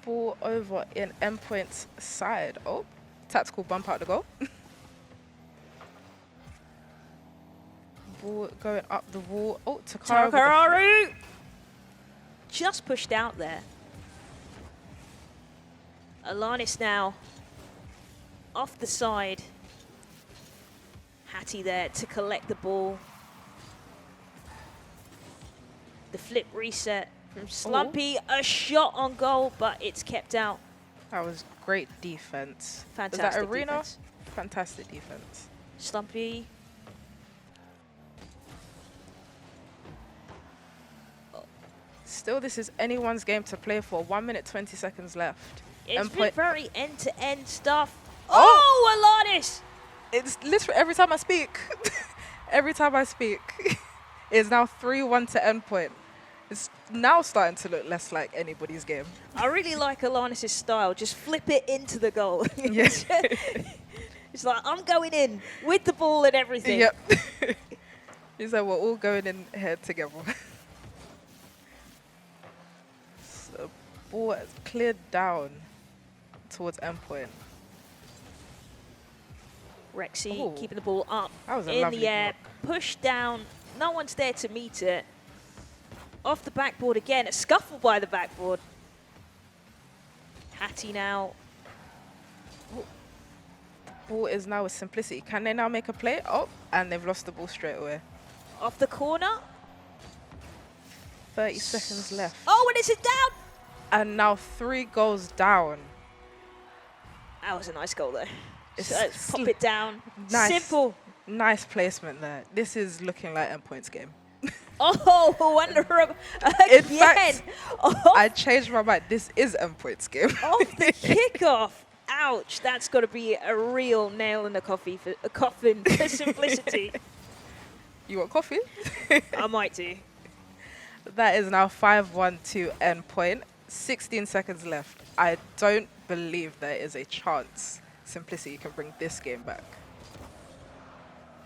Ball over in Endpoint's side. Oh, tactical bump out the goal. Ball going up the wall. Oh, Takara. Takararu! Just pushed out there. Alanis now off the side. Hattie there to collect the ball. The flip reset from Slumpy. A shot on goal, but it's kept out. That was great defense. Fantastic Was that Arena? defense. Fantastic defense. Slumpy. Still, this is anyone's game to play for. 1 minute, 20 seconds left. It's Endpoint. very end-to-end stuff. Oh! Oh, Alanis! It's literally every time I speak. Every time I speak. It's now 3-1 to Endpoint. It's now starting to look less like anybody's game. I really like Alanis' style. Just flip it into the goal. Yes. It's like, I'm going in with the ball and everything. Yep. He said we're all going in here together. So ball is cleared down towards Endpoint. Rexy Ooh. keeping the ball up That was a in lovely the air. block. Pushed down. No one's there to meet it. Off the backboard again. A scuffle by the backboard. Hattie now. Ball is now with Simplicity. Can they now make a play? Oh, and they've lost the ball straight away. Off the corner. 30 seconds left. Oh, and is it down? And now 3 goals down. That was a nice goal, though. It's So let's pop it down. Nice. Simple. Nice placement there. This is looking like Endpoint's game. Oh, wonderful. In Again. fact, Off I changed my mind. This is Endpoint's game. off the kickoff. Ouch. That's got to be a real nail in the coffin for Simplicity. You want coffee? I might do. That is now 5-1 to Endpoint. 16 seconds left. I don't believe there is a chance Simplicity can bring this game back.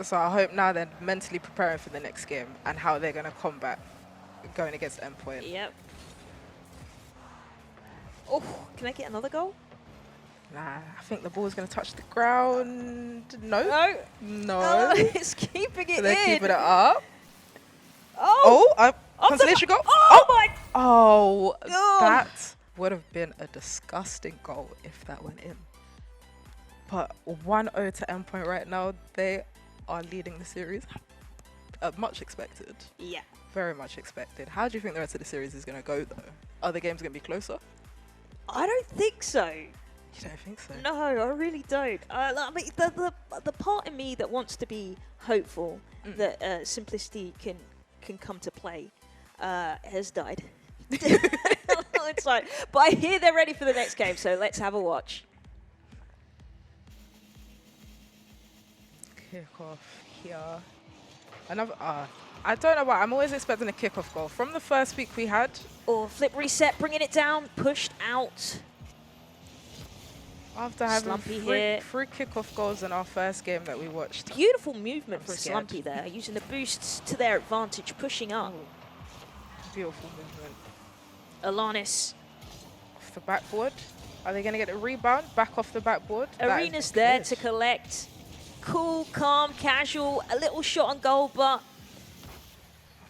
So I hope now they're mentally preparing for the next game and how they're going to combat going against Endpoint. Yep. Oh, can I get another goal? Nah, I think the ball's going to touch the ground. No. No. No. Oh, it's keeping it They're in. keeping it up. Oh. Oh, Off the consolation goal. Oh, my. Oh, Oh. that would have been a disgusting goal if that went in. But 1-0 to Endpoint right now. They are leading the series. Much expected. Yeah. Very much expected. How do you think the rest of the series is going to go, though? Are the games going to be closer? I don't think so. You don't think so? No, I really don't. I mean, the part of me that wants to be hopeful that Simplicity can come to play has died. It's like, but I hear they're ready for the next game, so let's have a watch. Kickoff here. Another. I don't know why. I'm always expecting a kickoff goal. From the first week we had. Or flip reset, bringing it down, pushed out. After having Slumpy here. three kickoff goals in our first game that we watched. Beautiful movement I'm from scared. Slumpy there, using the boosts to their advantage, pushing up. Beautiful movement. Alanis. Off the backboard. Are they going to get a rebound? Back off the backboard. That Arena's is there good. to collect. Cool, calm, casual, a little shot on goal, but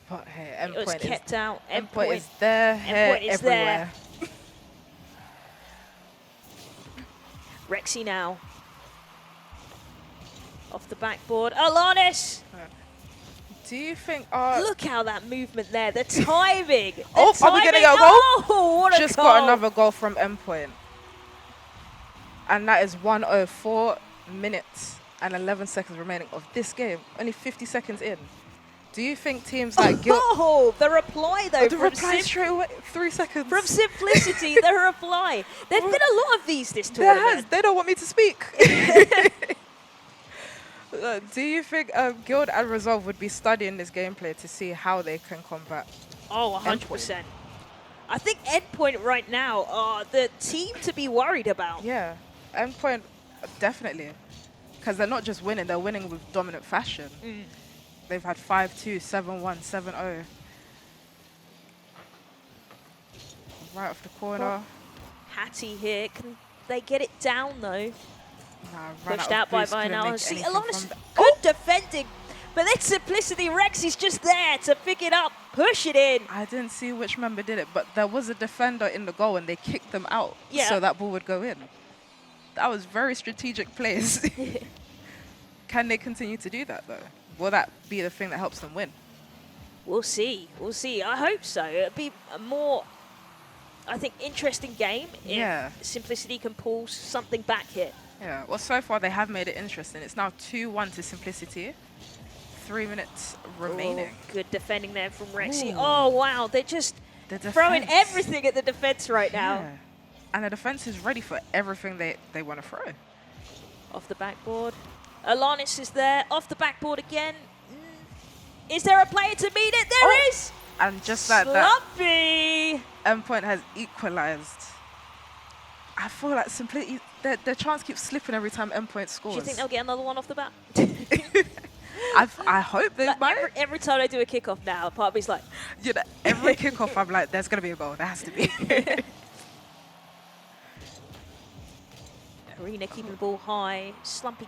But hey, it was Endpoint kept out. Endpoint is there, here, Endpoint is there. everywhere. Rexy now. Off the backboard. Alanis! Do you think Look how that movement there, the timing. The Oh, are we timing. getting a goal? Oh, what a just goal. got another goal from Endpoint? And that is 1:04 minutes and 11 seconds remaining of this game. Only 50 seconds in. Do you think teams like Guild... Oh, the reply though. the reply straight away, 3 seconds. From Simplicity, the reply. There's been a lot of these this There tournament. has. They don't want me to speak. Do you think Guild and Resolve would be studying this gameplay to see how they can combat? Oh, 100%. I think Endpoint right now are the team to be worried about. Yeah, Endpoint, definitely. Because they're not just winning, they're winning with dominant fashion. They've had 5-2, 7-1, 7-0. Right off the corner. Hattie here. Can they get it down though? Nah, ran Pushed of out by boost, couldn't now. make See, anything Alanis, from good defending. But then Simplicity Rex is just there to pick it up, push it in. I didn't see which member did it, but there was a defender in the goal and they kicked them out so that ball would go in. That was very strategic plays. Can they continue to do that though? Will that be the thing that helps them win? We'll see. We'll see. I hope so. It'll be a more, I think, interesting game if Simplicity can pull something back here. Yeah, well, so far they have made it interesting. It's now 2-1 to Simplicity. 3 minutes remaining. Oh, good defending there from Rexy. Oh, wow. They're just the throwing everything at the defense right now. Yeah. And the defense is ready for everything they want to throw. Off the backboard. Alanis is there. Off the backboard again. Is there a player to meet it? There is! And just like Slumpy! Endpoint has equalized. I feel like Simplicity, their chance keeps slipping every time Endpoint scores. Do you think they'll get another one off the bat? I hope they like might. Every time I do a kickoff now, part of me's like... You know, every kickoff I'm like, there's going to be a goal. There has to be. Arena keeping the ball high. Slumpy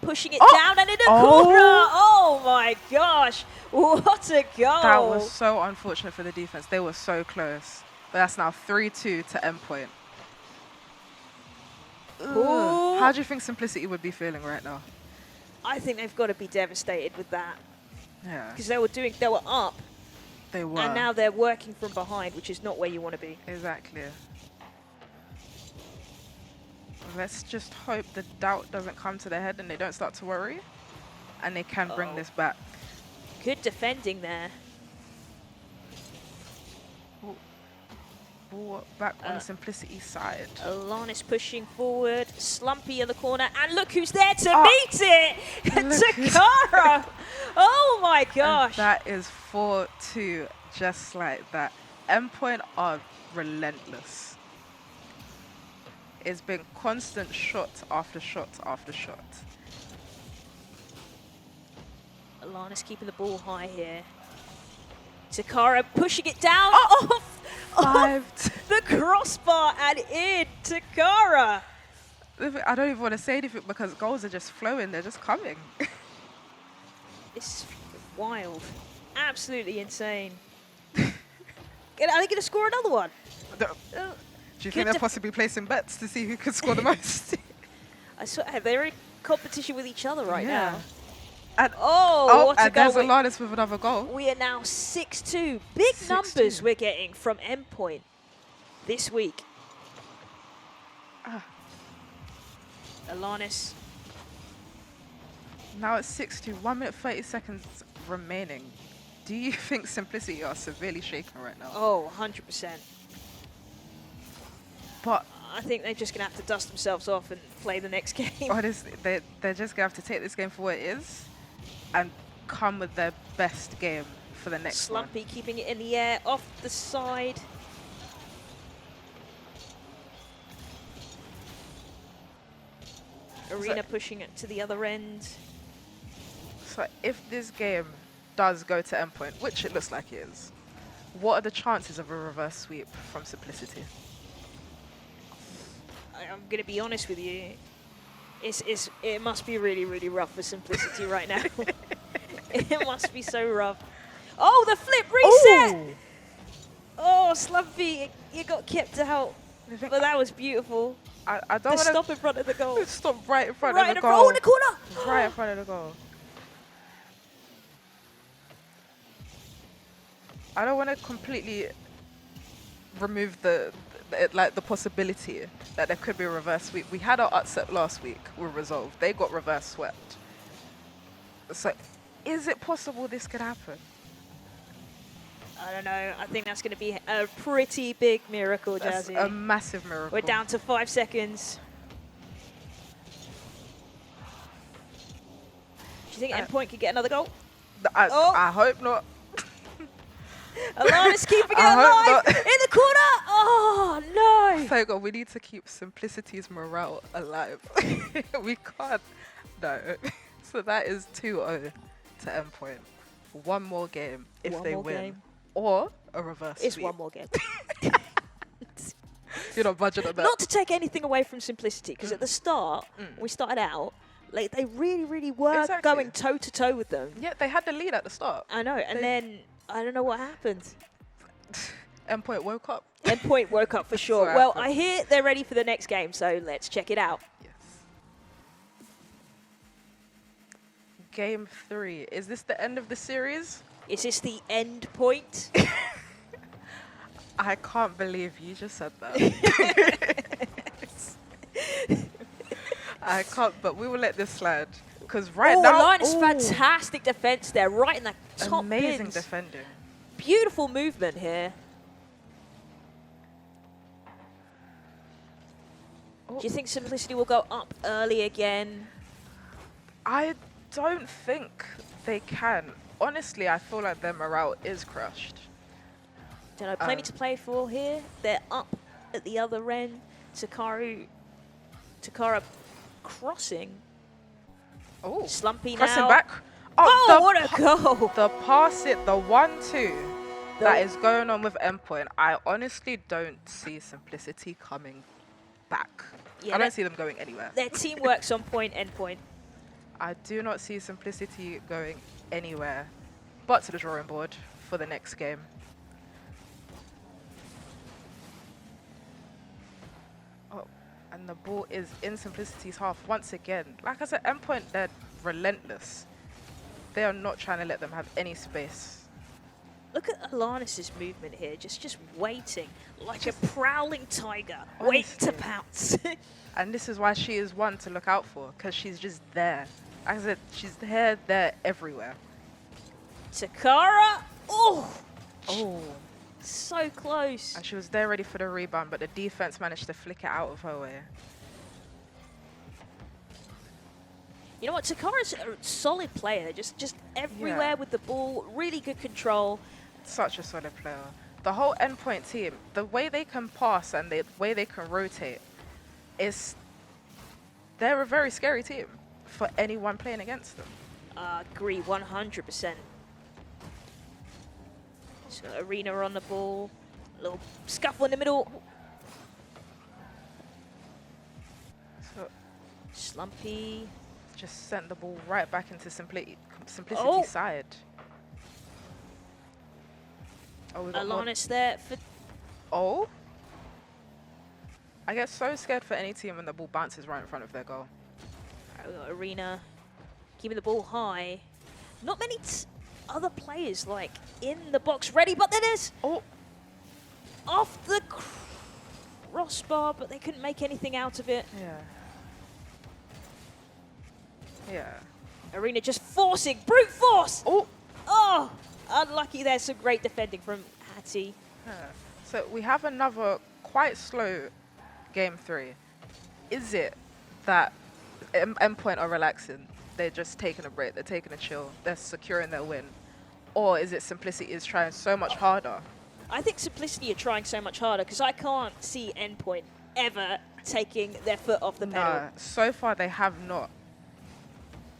pushing it down and in the corner. Oh my gosh. What a goal. That was so unfortunate for the defense. They were so close. But that's now 3-2 to Endpoint. How do you think Simplicity would be feeling right now? I think they've got to be devastated with that. Yeah. Because they were up. They were. And now they're working from behind, which is not where you want to be. Exactly. Let's just hope the doubt doesn't come to their head and they don't start to worry. And they can bring this back. Good defending there. Ball back on Simplicity side. Alanis pushing forward. Slumpy in the corner. And look who's there to meet it! Takara! Oh my gosh. And that is 4-2, just like that. Endpoint are relentless. It's been constant shot after shot after shot. Alanis keeping the ball high here. Takara pushing it down off the crossbar and in. Takara. I don't even want to say anything because goals are just flowing. They're just coming. It's wild. Absolutely insane. Are they going to score another one? Do you think they're possibly placing bets to see who can score the most? I swear, they're in competition with each other right now. And what a and goal. there's Alanis with another goal. We are now 6-2. Big numbers we're getting from Endpoint this week. Alanis. Now it's 6-2, 1 minute 30 seconds remaining. Do you think Simplicity are severely shaken right now? Oh, 100%. But I think they're just going to have to dust themselves off and play the next game. honestly, they're just going to have to take this game for what it is and come with their best game for the next one. Slumpy keeping it in the air, off the side. Arena pushing it to the other end. So if this game does go to Endpoint, which it looks like it is, what are the chances of a reverse sweep from Simplicity? I'm going to be honest with you. It must be really, really rough for Simplicity right now. It must be so rough. Oh, the flip reset! Oh, Slumpy, you got kept out. But that was beautiful. I don't want to stop in front of the goal. Stop right in front Right of the in goal. the corner! Right in front of the goal. I don't want to completely remove the possibility that there could be a reverse sweep. We had our upset last week with Resolve. They got reverse swept. So, is it possible this could happen? I don't know. I think that's going to be a pretty big miracle, That's Jazzy. a massive miracle. We're down to 5 seconds. Do you think Endpoint could get another goal? I hope not. Alana's keeping it alive in the corner. Oh, no. Thank God, we need to keep Simplicity's morale alive. We can't. No. So that is 2-0 to Endpoint. One more game if they win. Or a reverse It's sweep. one more game. You're not budging on that. Not to take anything away from Simplicity, because at the start, we started out, Like, they really, really were Exactly. going toe-to-toe with them. Yeah, they had the lead at the start. I know, and then I don't know what happened. Endpoint woke up. Endpoint woke up for sure. what Well, happened. I hear they're ready for the next game, so let's check it out. Yes. Game 3. Is this the end of the series? Is this the end point? I can't believe you just said that. I can't, but we will let this slide. Because right now... Linus, ooh, fantastic defense there, right in the top amazing bins. defending. Beautiful movement here. Oh. Do you think Simplicity will go up early again? I don't think they can. Honestly, I feel like their morale is crushed. Don't know, plenty to play for here. They're up at the other end. Takara crossing. Oh, Slumpy pressing now. back. Oh, what a goal! The pass it, the 1-2 The- that is going on with Endpoint. I honestly don't see Simplicity coming back. Yeah, I don't see them going anywhere. Their teamwork's on point, end point. I do not see Simplicity going anywhere but to the drawing board for the next game. Oh, and the ball is in Simplicity's half once again. Like I said, Endpoint, they're relentless. They are not trying to let them have any space. Look at Alanis' movement here, just waiting, like a prowling tiger, waiting to Honestly. pounce. And this is why she is one to look out for, because she's just there. Like I said, she's there, everywhere. Takara, oh, Oh. so close. And she was there ready for the rebound, but the defense managed to flick it out of her way. You know what, Takara's a solid player, just everywhere Yeah. with the ball, really good control. Such a solid player. The whole Endpoint team, the way they can pass and the way they can rotate, they're a very scary team for anyone playing against them. Agree, 100%. So Arena on the ball, a little scuffle in the middle. So Slumpy. just sent the ball right back into Simplicity's Oh. side. Oh, we got more. Alanis there for Oh? I get so scared for any team when the ball bounces right in front of their goal. we got Arena keeping the ball high. Not many other players like in the box ready, but then there's Oh, off the crossbar, but they couldn't make anything out of it. yeah. Yeah. Arena just forcing, brute force. Oh! Oh, unlucky there. Some great defending from Hattie. Yeah. So we have another quite slow game 3. Is it that Endpoint are relaxing? They're just taking a break, they're taking a chill, they're securing their win? Or is it Simplicity is trying so much harder? I think Simplicity are trying so much harder because I can't see Endpoint ever taking their foot off the pedal. No, so far they have not.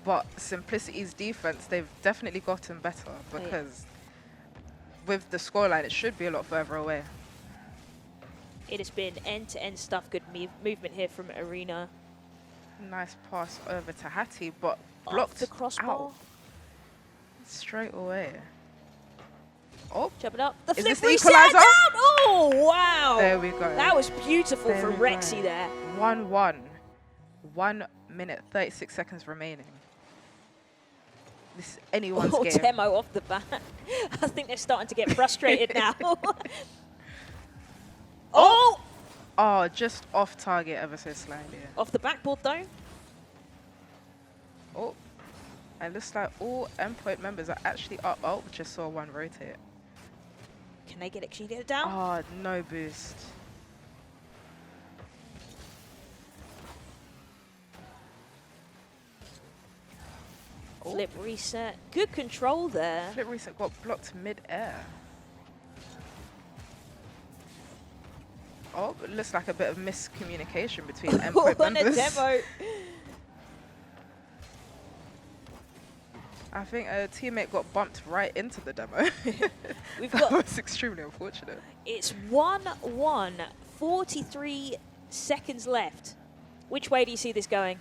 But Simplicity's defense, they've definitely gotten better because with the scoreline, it should be a lot further away. It has been end-to-end stuff. Good movement here from Arena. Nice pass over to Hattie, but Off blocked the crossbar. out straight away. Oh, Chop it up. The Is flip this the reset equaliser? down. Oh, wow. there we go. That was beautiful There from we go. Rexy there. 1-1. 1 minute, 36 seconds remaining. This is anyone's Oh, game. demo off the bat. I think they're starting to get frustrated now. Oh! Oh, just off target ever so slightly. Off the backboard though. Oh, it looks like all Endpoint members are actually up. Oh, just saw one rotate. Can they get it? Can you get it down? Oh, no boost. Oh, Flip reset. Good control there. flip reset got blocked mid-air. Oh, it looks like a bit of miscommunication between Endpoint On a members. demo. I think a teammate got bumped right into the demo. We've That got, was extremely unfortunate. it's 1-1, 43 seconds left. Which way do you see this going?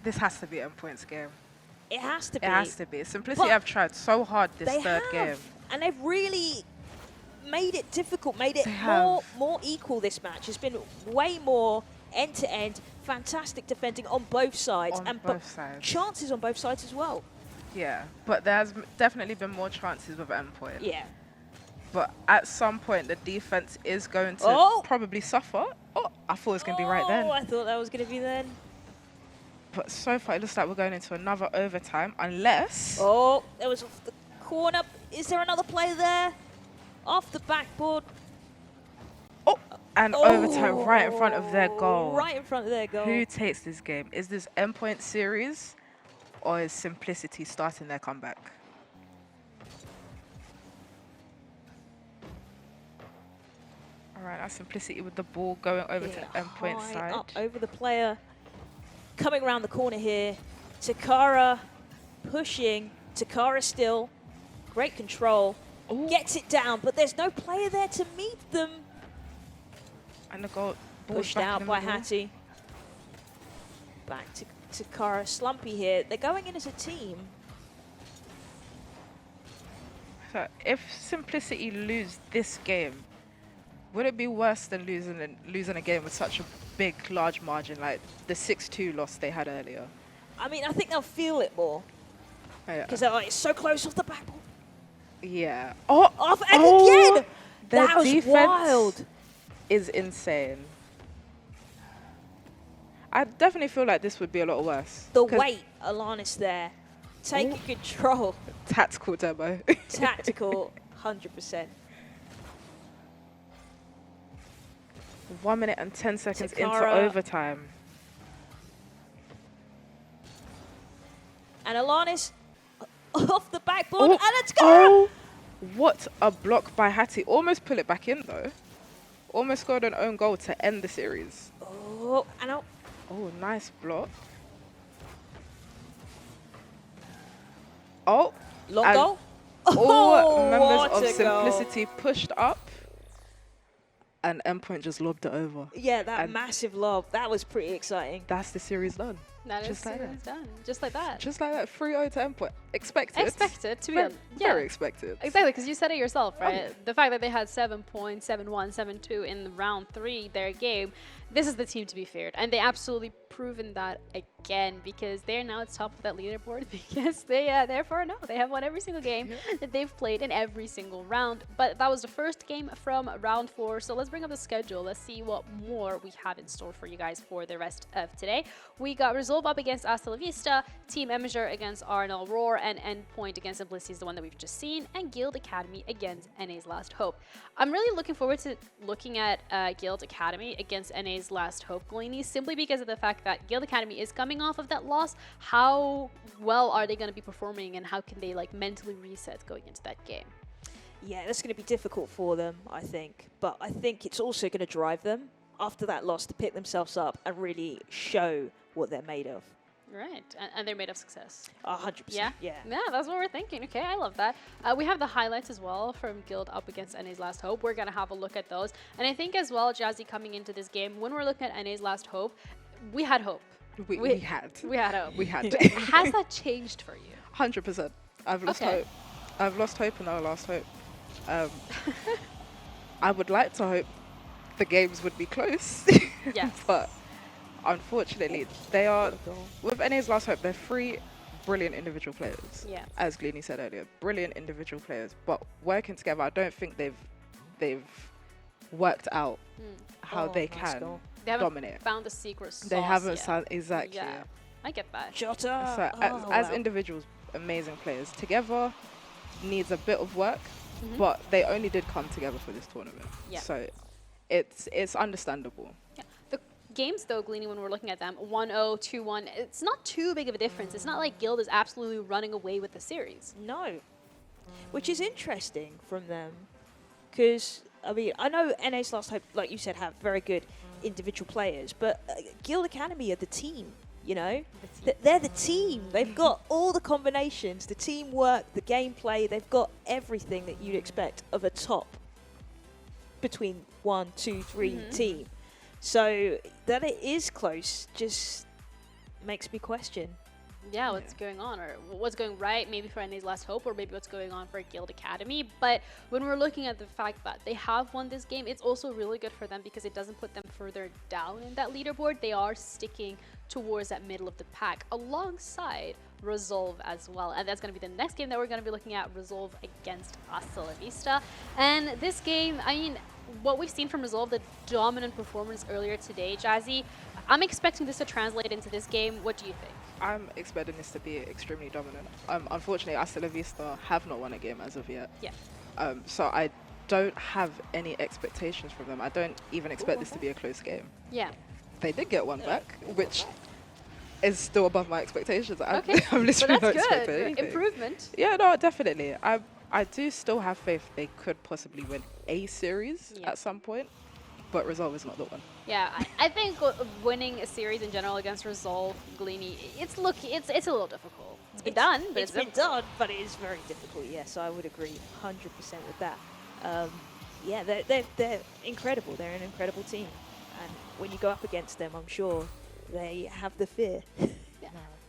This has to be Endpoint's game. It has to be. It has to be. Simplicity But have tried so hard this They third have, game. and they've really made it difficult, made it They have. more equal. This match has been way more end to end. Fantastic defending on both sides, On but both sides. chances on both sides as well. Yeah, but there's definitely been more chances with Endpoint. Yeah. But at some point, the defense is going to probably suffer. Oh, I thought it was going to be right then. Oh, I thought that was going to be then. But so far, it looks like we're going into another overtime, unless... Oh, there was off the corner. Is there another player there? Off the backboard. Oh, and overtime right in front of their goal. Right in front of their goal. Who takes this game? Is this Endpoint series, or is Simplicity starting their comeback? All right, that's Simplicity with the ball going over to Endpoint high side. up over the player. Coming around the corner here. Takara pushing. Takara still. Great control. Ooh. Gets it down, but there's no player there to meet them. And the goal ball's Pushed back in out the by middle. Hattie. Back to Takara. Slumpy here. They're going in as a team. So if Simplicity lose this game, would it be worse than losing a game with such a big, large margin like the 6-2 loss they had earlier? I mean, I think they'll feel it more. Yeah. Because they're like, it's so close off the backboard. Yeah. Oh, Off and again! their That was defense wild. is insane. I definitely feel like this would be a lot worse. The 'cause weight, Alanis there. Taking control. Tactical demo. Tactical, 100%. 1 minute and 10 seconds into Takara. overtime. And Alanis off the backboard, Oh, and it's gone! what a block by Hattie. Almost pull it back in though. Almost scored an own goal to end the series. Oh, and out. Oh, nice block. Oh, Long and goal. all members what of a goal. Simplicity pushed up, and Endpoint just lobbed it over. Yeah, that and- massive lob. That was pretty exciting. That's the series done. That is Just like series that. done. Just like that. Just like that, 3-0 to Endpoint. Expected. Expected to be Very, on. Yeah. very expected. Exactly, because you said it yourself, right? The fact that they had 7 points, 7-1, 7-2 in round 3, their game, this is the team to be feared. And they absolutely proven that again, because they're now at the top of that leaderboard because they're 4-0. They have won every single game that they've played in every single round. But that was the first game from round 4. So let's bring up the schedule. Let's see what more we have in store for you guys for the rest of today. We got Resolve up against Hasta La Vista, Team Emiger against RNL Roar, and Endpoint against Simplicity is the one that we've just seen, and Guild Academy against NA's Last Hope. I'm really looking forward to looking at Guild Academy against NA's Last Hope, Golini, simply because of the fact that Guild Academy is coming off of that loss. How well are they going to be performing, and how can they like mentally reset going into that game? Yeah, that's going to be difficult for them, I think. But I think it's also going to drive them after that loss to pick themselves up and really show what they're made of. Right, and they're made of success. 100%. Yeah? Yeah. Yeah, that's what we're thinking. Okay, I love that. We have the highlights as well from Guild up against NA's Last Hope. We're going to have a look at those. And I think as well, Jazzy, coming into this game, when we're looking at NA's Last Hope, we had hope. We had. We had hope. We had. Has that changed for you? 100%. I've lost Okay. hope. I've lost hope and I've lost hope. I would like to hope the games would be close. Yes. But unfortunately, they are, with NA's Last Hope, they're 3 brilliant individual players. Yeah. As Gleany said earlier, brilliant individual players. But working together, I don't think they've worked out how they nice can goal. They haven't dominate. found the secret sauce They haven't yet. sound exactly. Yeah, I get that. Jota. So as individuals, amazing players. Together needs a bit of work, but they only did come together for this tournament. Yeah. So it's understandable. Yeah. The games, though, Gleany, when we're looking at them, 1-0, 2-1, it's not too big of a difference. It's not like Guild is absolutely running away with the series. No. Which is interesting from them. Because, I mean, I know NA's Last Hope, like you said, have very good individual players, but Guild Academy are the team, you know? They're the team. They've got all the combinations, the teamwork, the gameplay. They've got everything that you'd expect of a top between 1, 2, 3 team. So that it is close just makes me question. Yeah, what's going on, or what's going right, maybe for NA's Last Hope, or maybe what's going on for Guild Academy. But when we're looking at the fact that they have won this game, it's also really good for them because it doesn't put them further down in that leaderboard. They are sticking towards that middle of the pack alongside Resolve as well. And that's going to be the next game that we're going to be looking at, Resolve against Hasta La Vista. And this game, I mean, what we've seen from Resolve, the dominant performance earlier today, Jazzy, I'm expecting this to translate into this game. What do you think? I'm expecting this to be extremely dominant. Unfortunately, Hasta La Vista have not won a game as of yet. Yeah. So I don't have any expectations from them. I don't even expect this to be a close game. Yeah. They did get one back, which is still above my expectations. Okay, I'm literally but not that's expecting good. anything. Improvement. Yeah, no, definitely. I do still have faith they could possibly win a series Yeah. at some point, but Resolve is not the one. Yeah, I think winning a series in general against Resolve, Gleany, it's a little difficult. It's been done, but it's been done, but it is very difficult. Yes, I would agree 100% with that. Yeah, they're incredible. They're an incredible team, and when you go up against them, I'm sure they have the fear.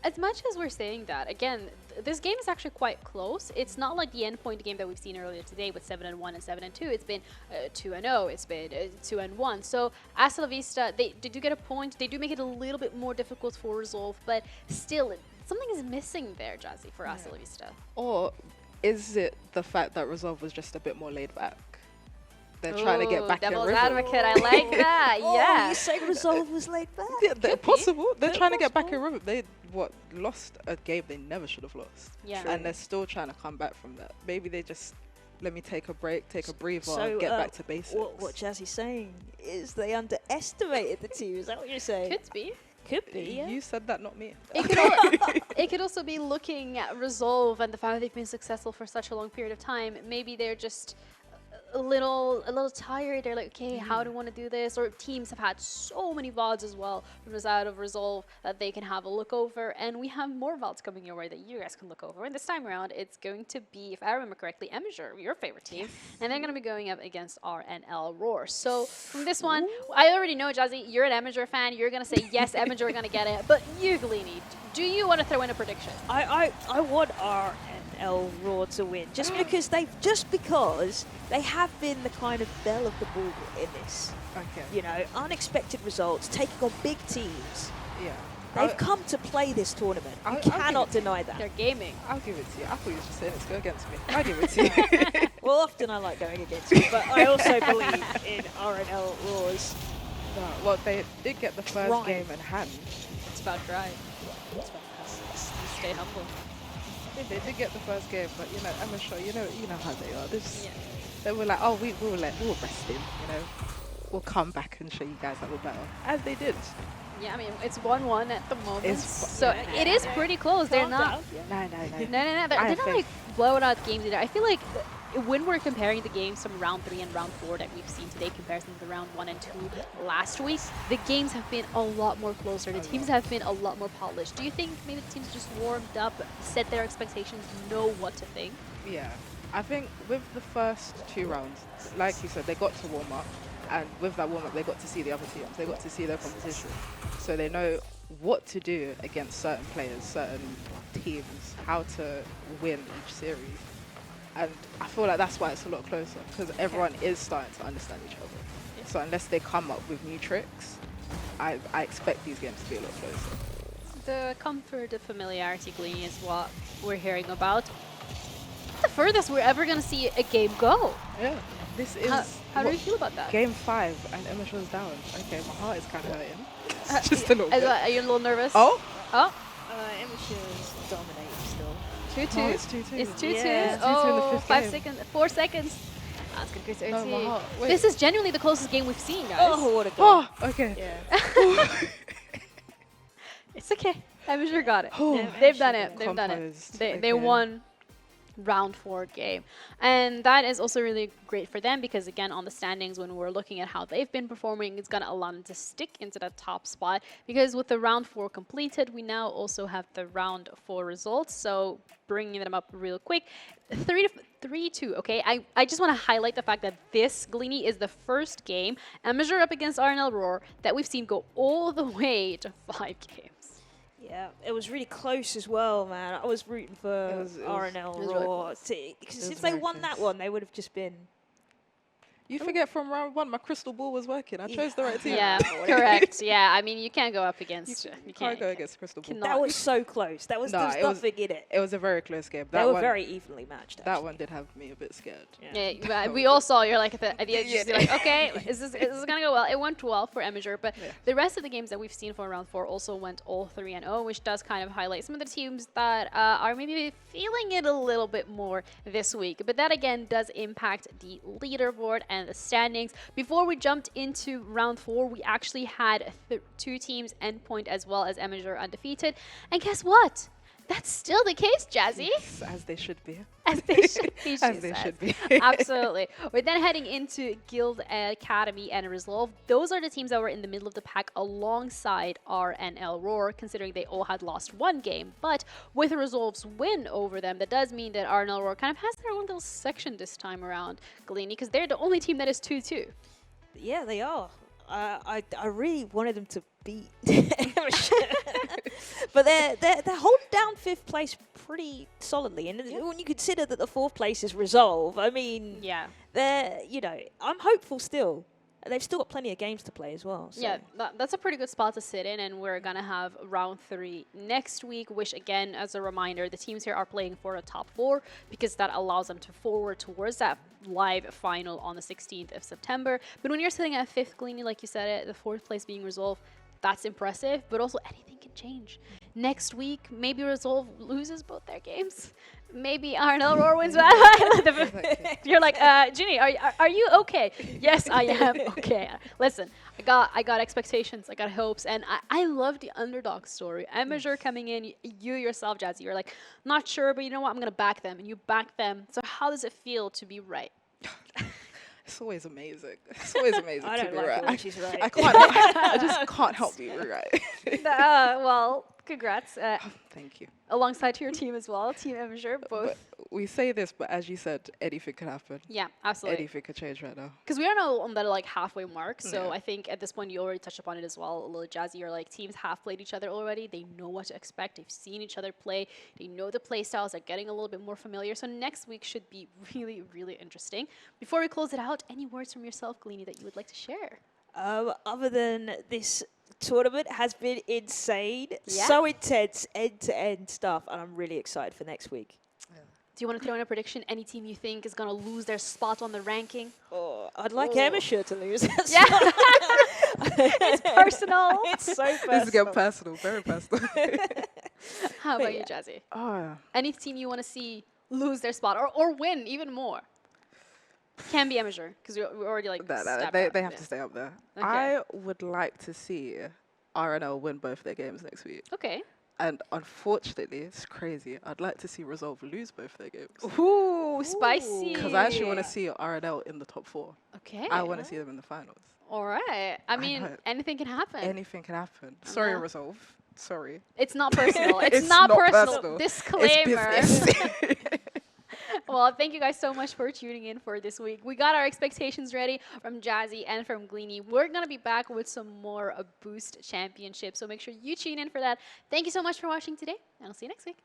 As much as we're saying that, again, this game is actually quite close. It's not like the endpoint game that we've seen earlier today with 7-1 and 7-2. It's been 2-0. It's been 2-1. So Hasta La Vista, they do get a point. They do make it a little bit more difficult for Resolve, but still, something is missing there, Jazzy, for Hasta La Vista. Or is it the fact that Resolve was just a bit more laid back? They're trying to get back in devil's rhythm. advocate. I like that. Oh, Yeah. you say Resolve was laid back? Yeah, they're possible. They're They're trying to get back possible. in rhythm. They lost a game they never should have lost. Yeah. True. And they're still trying to come back from that. Maybe they just let me take a break, take a breather, So, and get back to basics. What Jazzy's saying is they underestimated the team. Is that what you're saying? Could be. Could be, yeah. You said that, not me. It could also be looking at Resolve and the fact that they've been successful for such a long period of time. Maybe they're just a little tired. They're like, okay, how do we want to do this? Or teams have had so many VODs as well from the side of Resolve that they can have a look over. And we have more VODs coming your way that you guys can look over. And this time around, it's going to be, if I remember correctly, Emger, your favorite team. And they're going to be going up against RNL Roar. So from this one, I already know, Jazzy, you're an Emger fan. You're going to say, yes, Emger are going to get it. But you, Gleany, do you want to throw in a prediction? I want RNL Raw to win just because they have been the kind of belle of the ball in this. Okay. You know, unexpected results, taking on big teams. Yeah. They've come to play this tournament. You I'll give cannot it- deny that. They're gaming. I'll give it to you. I thought you were just saying let's go against me. I'll give it to you. Well, often I like going against you, but I also believe in RNL Raw's. No, well, they did get the first Right. game in hand. It's about drive. It's about stay humble. They did get the first game, but you know, Emma Shaw, you know how they are. Yeah. They were like, oh, we'll rest him. You know, we'll come back and show you guys that we're better, as they did. Yeah, I mean, it's 1-1 at the moment. It's So it is pretty close. They're not. No. No. They're I not have like blowing out games either. I feel like when we're comparing the games from round 3 and round 4 that we've seen today, comparison to round 1 and 2 last week, the games have been a lot more closer. The teams have been a lot more polished. Do you think maybe the teams just warmed up, set their expectations, know what to think? Yeah, I think with the first 2 rounds, like you said, they got to warm up, and with that warm up, they got to see the other teams. They got to see their competition, so they know what to do against certain players, certain teams, how to win each series. And I feel like that's why it's a lot closer, because everyone is starting to understand each other. So unless they come up with new tricks, I expect these games to be a lot closer. The comfort, the familiarity, Gleany, is what we're hearing about. The furthest we're ever going to see a game go. Yeah, this is How do you feel about that? game 5 and Emma Shaw's down. Okay, my heart is kind of hurting. Just a little bit. Are you a little nervous? Oh, Oh, Emission's dominating still. 2-2. Oh, it's 2-2. It's 2-2. Yeah. It's 2-2 in the Oh, fifth 5 game. seconds, 4 seconds. That's going to go to No, my OT. heart. Wait. This is genuinely the closest game we've seen, guys. Oh, what a goal. Oh, okay. Yeah. It's okay. I'm sure got it. Oh. They've done it. They've done it. Composed. They Okay. won round 4 game. And that is also really great for them because, again, on the standings, when we're looking at how they've been performing, it's going to allow them to stick into that top spot because with the round 4 completed, we now also have the round 4 results. So bringing them up real quick, 3-2, okay? I just want to highlight the fact that this, Gleany, is the first game, Emger up against RNL Roar, that we've seen go all the way to 5 games. Yeah, it was really close as well, man. I was rooting for It was RNL really Raw. close. Since they very won that close. one, they would have just been... You forget from round 1, my crystal ball was working. I chose the right team. Yeah, correct. Yeah, I mean, you can't go up against. You can't go against crystal ball. cannot. That was so close. There was Nah, it was- nothing in it. It was a very close game. They That were one, very evenly matched, that actually. one did have me a bit scared. Yeah, but we all saw you're like at the edge, just like, okay, is this gonna go well? It went well for Amateur, but Yeah. the rest of the games that we've seen for round 4 also went all 3-0, which does kind of highlight some of the teams that are maybe feeling it a little bit more this week. But that again does impact the leaderboard and the standings. Before we jumped into round 4, we actually had 2 teams Endpoint as well as Amateur undefeated, and guess what? That's still the case, Jazzy. Yes, as they should be. As they should be. As they should be. Absolutely. We're then heading into Guild Academy and Resolve. Those are the teams that were in the middle of the pack alongside RNL Roar, considering they all had lost 1 game. But with Resolve's win over them, that does mean that RNL Roar kind of has their own little section this time around, Galini, because they're the only team that is 2-2. Yeah, they are. I really wanted them to beat but they're holding down 5th place pretty solidly. And when you consider that the 4th place is Resolve, I mean, Yeah. they're, I'm hopeful still. They've still got plenty of games to play as well. So. Yeah, that's a pretty good spot to sit in, and we're going to have round 3 next week, which again, as a reminder, the teams here are playing for a top 4 because that allows them to forward towards that live final on the 16th of September. But when you're sitting at 5th, Galini, like you said it, the 4th place being Resolve, that's impressive, but also anything can change. Next week, maybe Resolve loses both their games. Maybe RNL Roar wins that. You're like, Ginny, are you okay? Yes, I am okay. Listen, I got expectations, I got hopes, and I love the underdog story. Amateur coming in, you yourself, Jazzy, you're like, not sure, but you know what, I'm going to back them, and you back them. So how does it feel to be right? It's always amazing. It's always amazing I to don't be like right. it when she's right. I just can't help being right. Well, congrats. Thank you. Alongside your team as well, Team Amateur, both. But we say this, but as you said, anything could happen. Yeah, absolutely. Anything could change right now. Because we are now on that like halfway mark, so Yeah. I think at this point you already touched upon it as well. A little Jazzy, you're like teams have played each other already. They know what to expect. They've seen each other play. They know the play styles. They're getting a little bit more familiar. So next week should be really, really interesting. Before we close it out, any words from yourself, Galini, that you would like to share? Other than this tournament has been insane, Yeah. so intense, end-to-end stuff, and I'm really excited for next week. Do you want to throw in a prediction? Any team you think is going to lose their spot on the ranking? Oh, I'd like Oh. Amateur to lose. Yeah. It's personal. It's so personal. This is getting personal, very personal. How about you, Yeah. Jazzy? Oh, Any team you want to see lose their spot or win even more? Can be Amateur, because we already like stepped they up. have Yeah. to stay up there. Okay. I would like to see RNL win both their games next week. Okay. And unfortunately, it's crazy. I'd like to see Resolve lose both their games. Ooh, spicy. Because I actually want to see RNL in the top 4. Okay. I want to see them in the finals. All right. I mean, know. anything can happen. Anything can happen. Sorry, know. Resolve. Sorry. It's not personal. It's, It's not, not personal. personal. Disclaimer. It's business. Well, thank you guys so much for tuning in for this week. We got our expectations ready from Jazzy and from Gleeny. We're going to be back with some more Boost Championship, so make sure you tune in for that. Thank you so much for watching today, and I'll see you next week.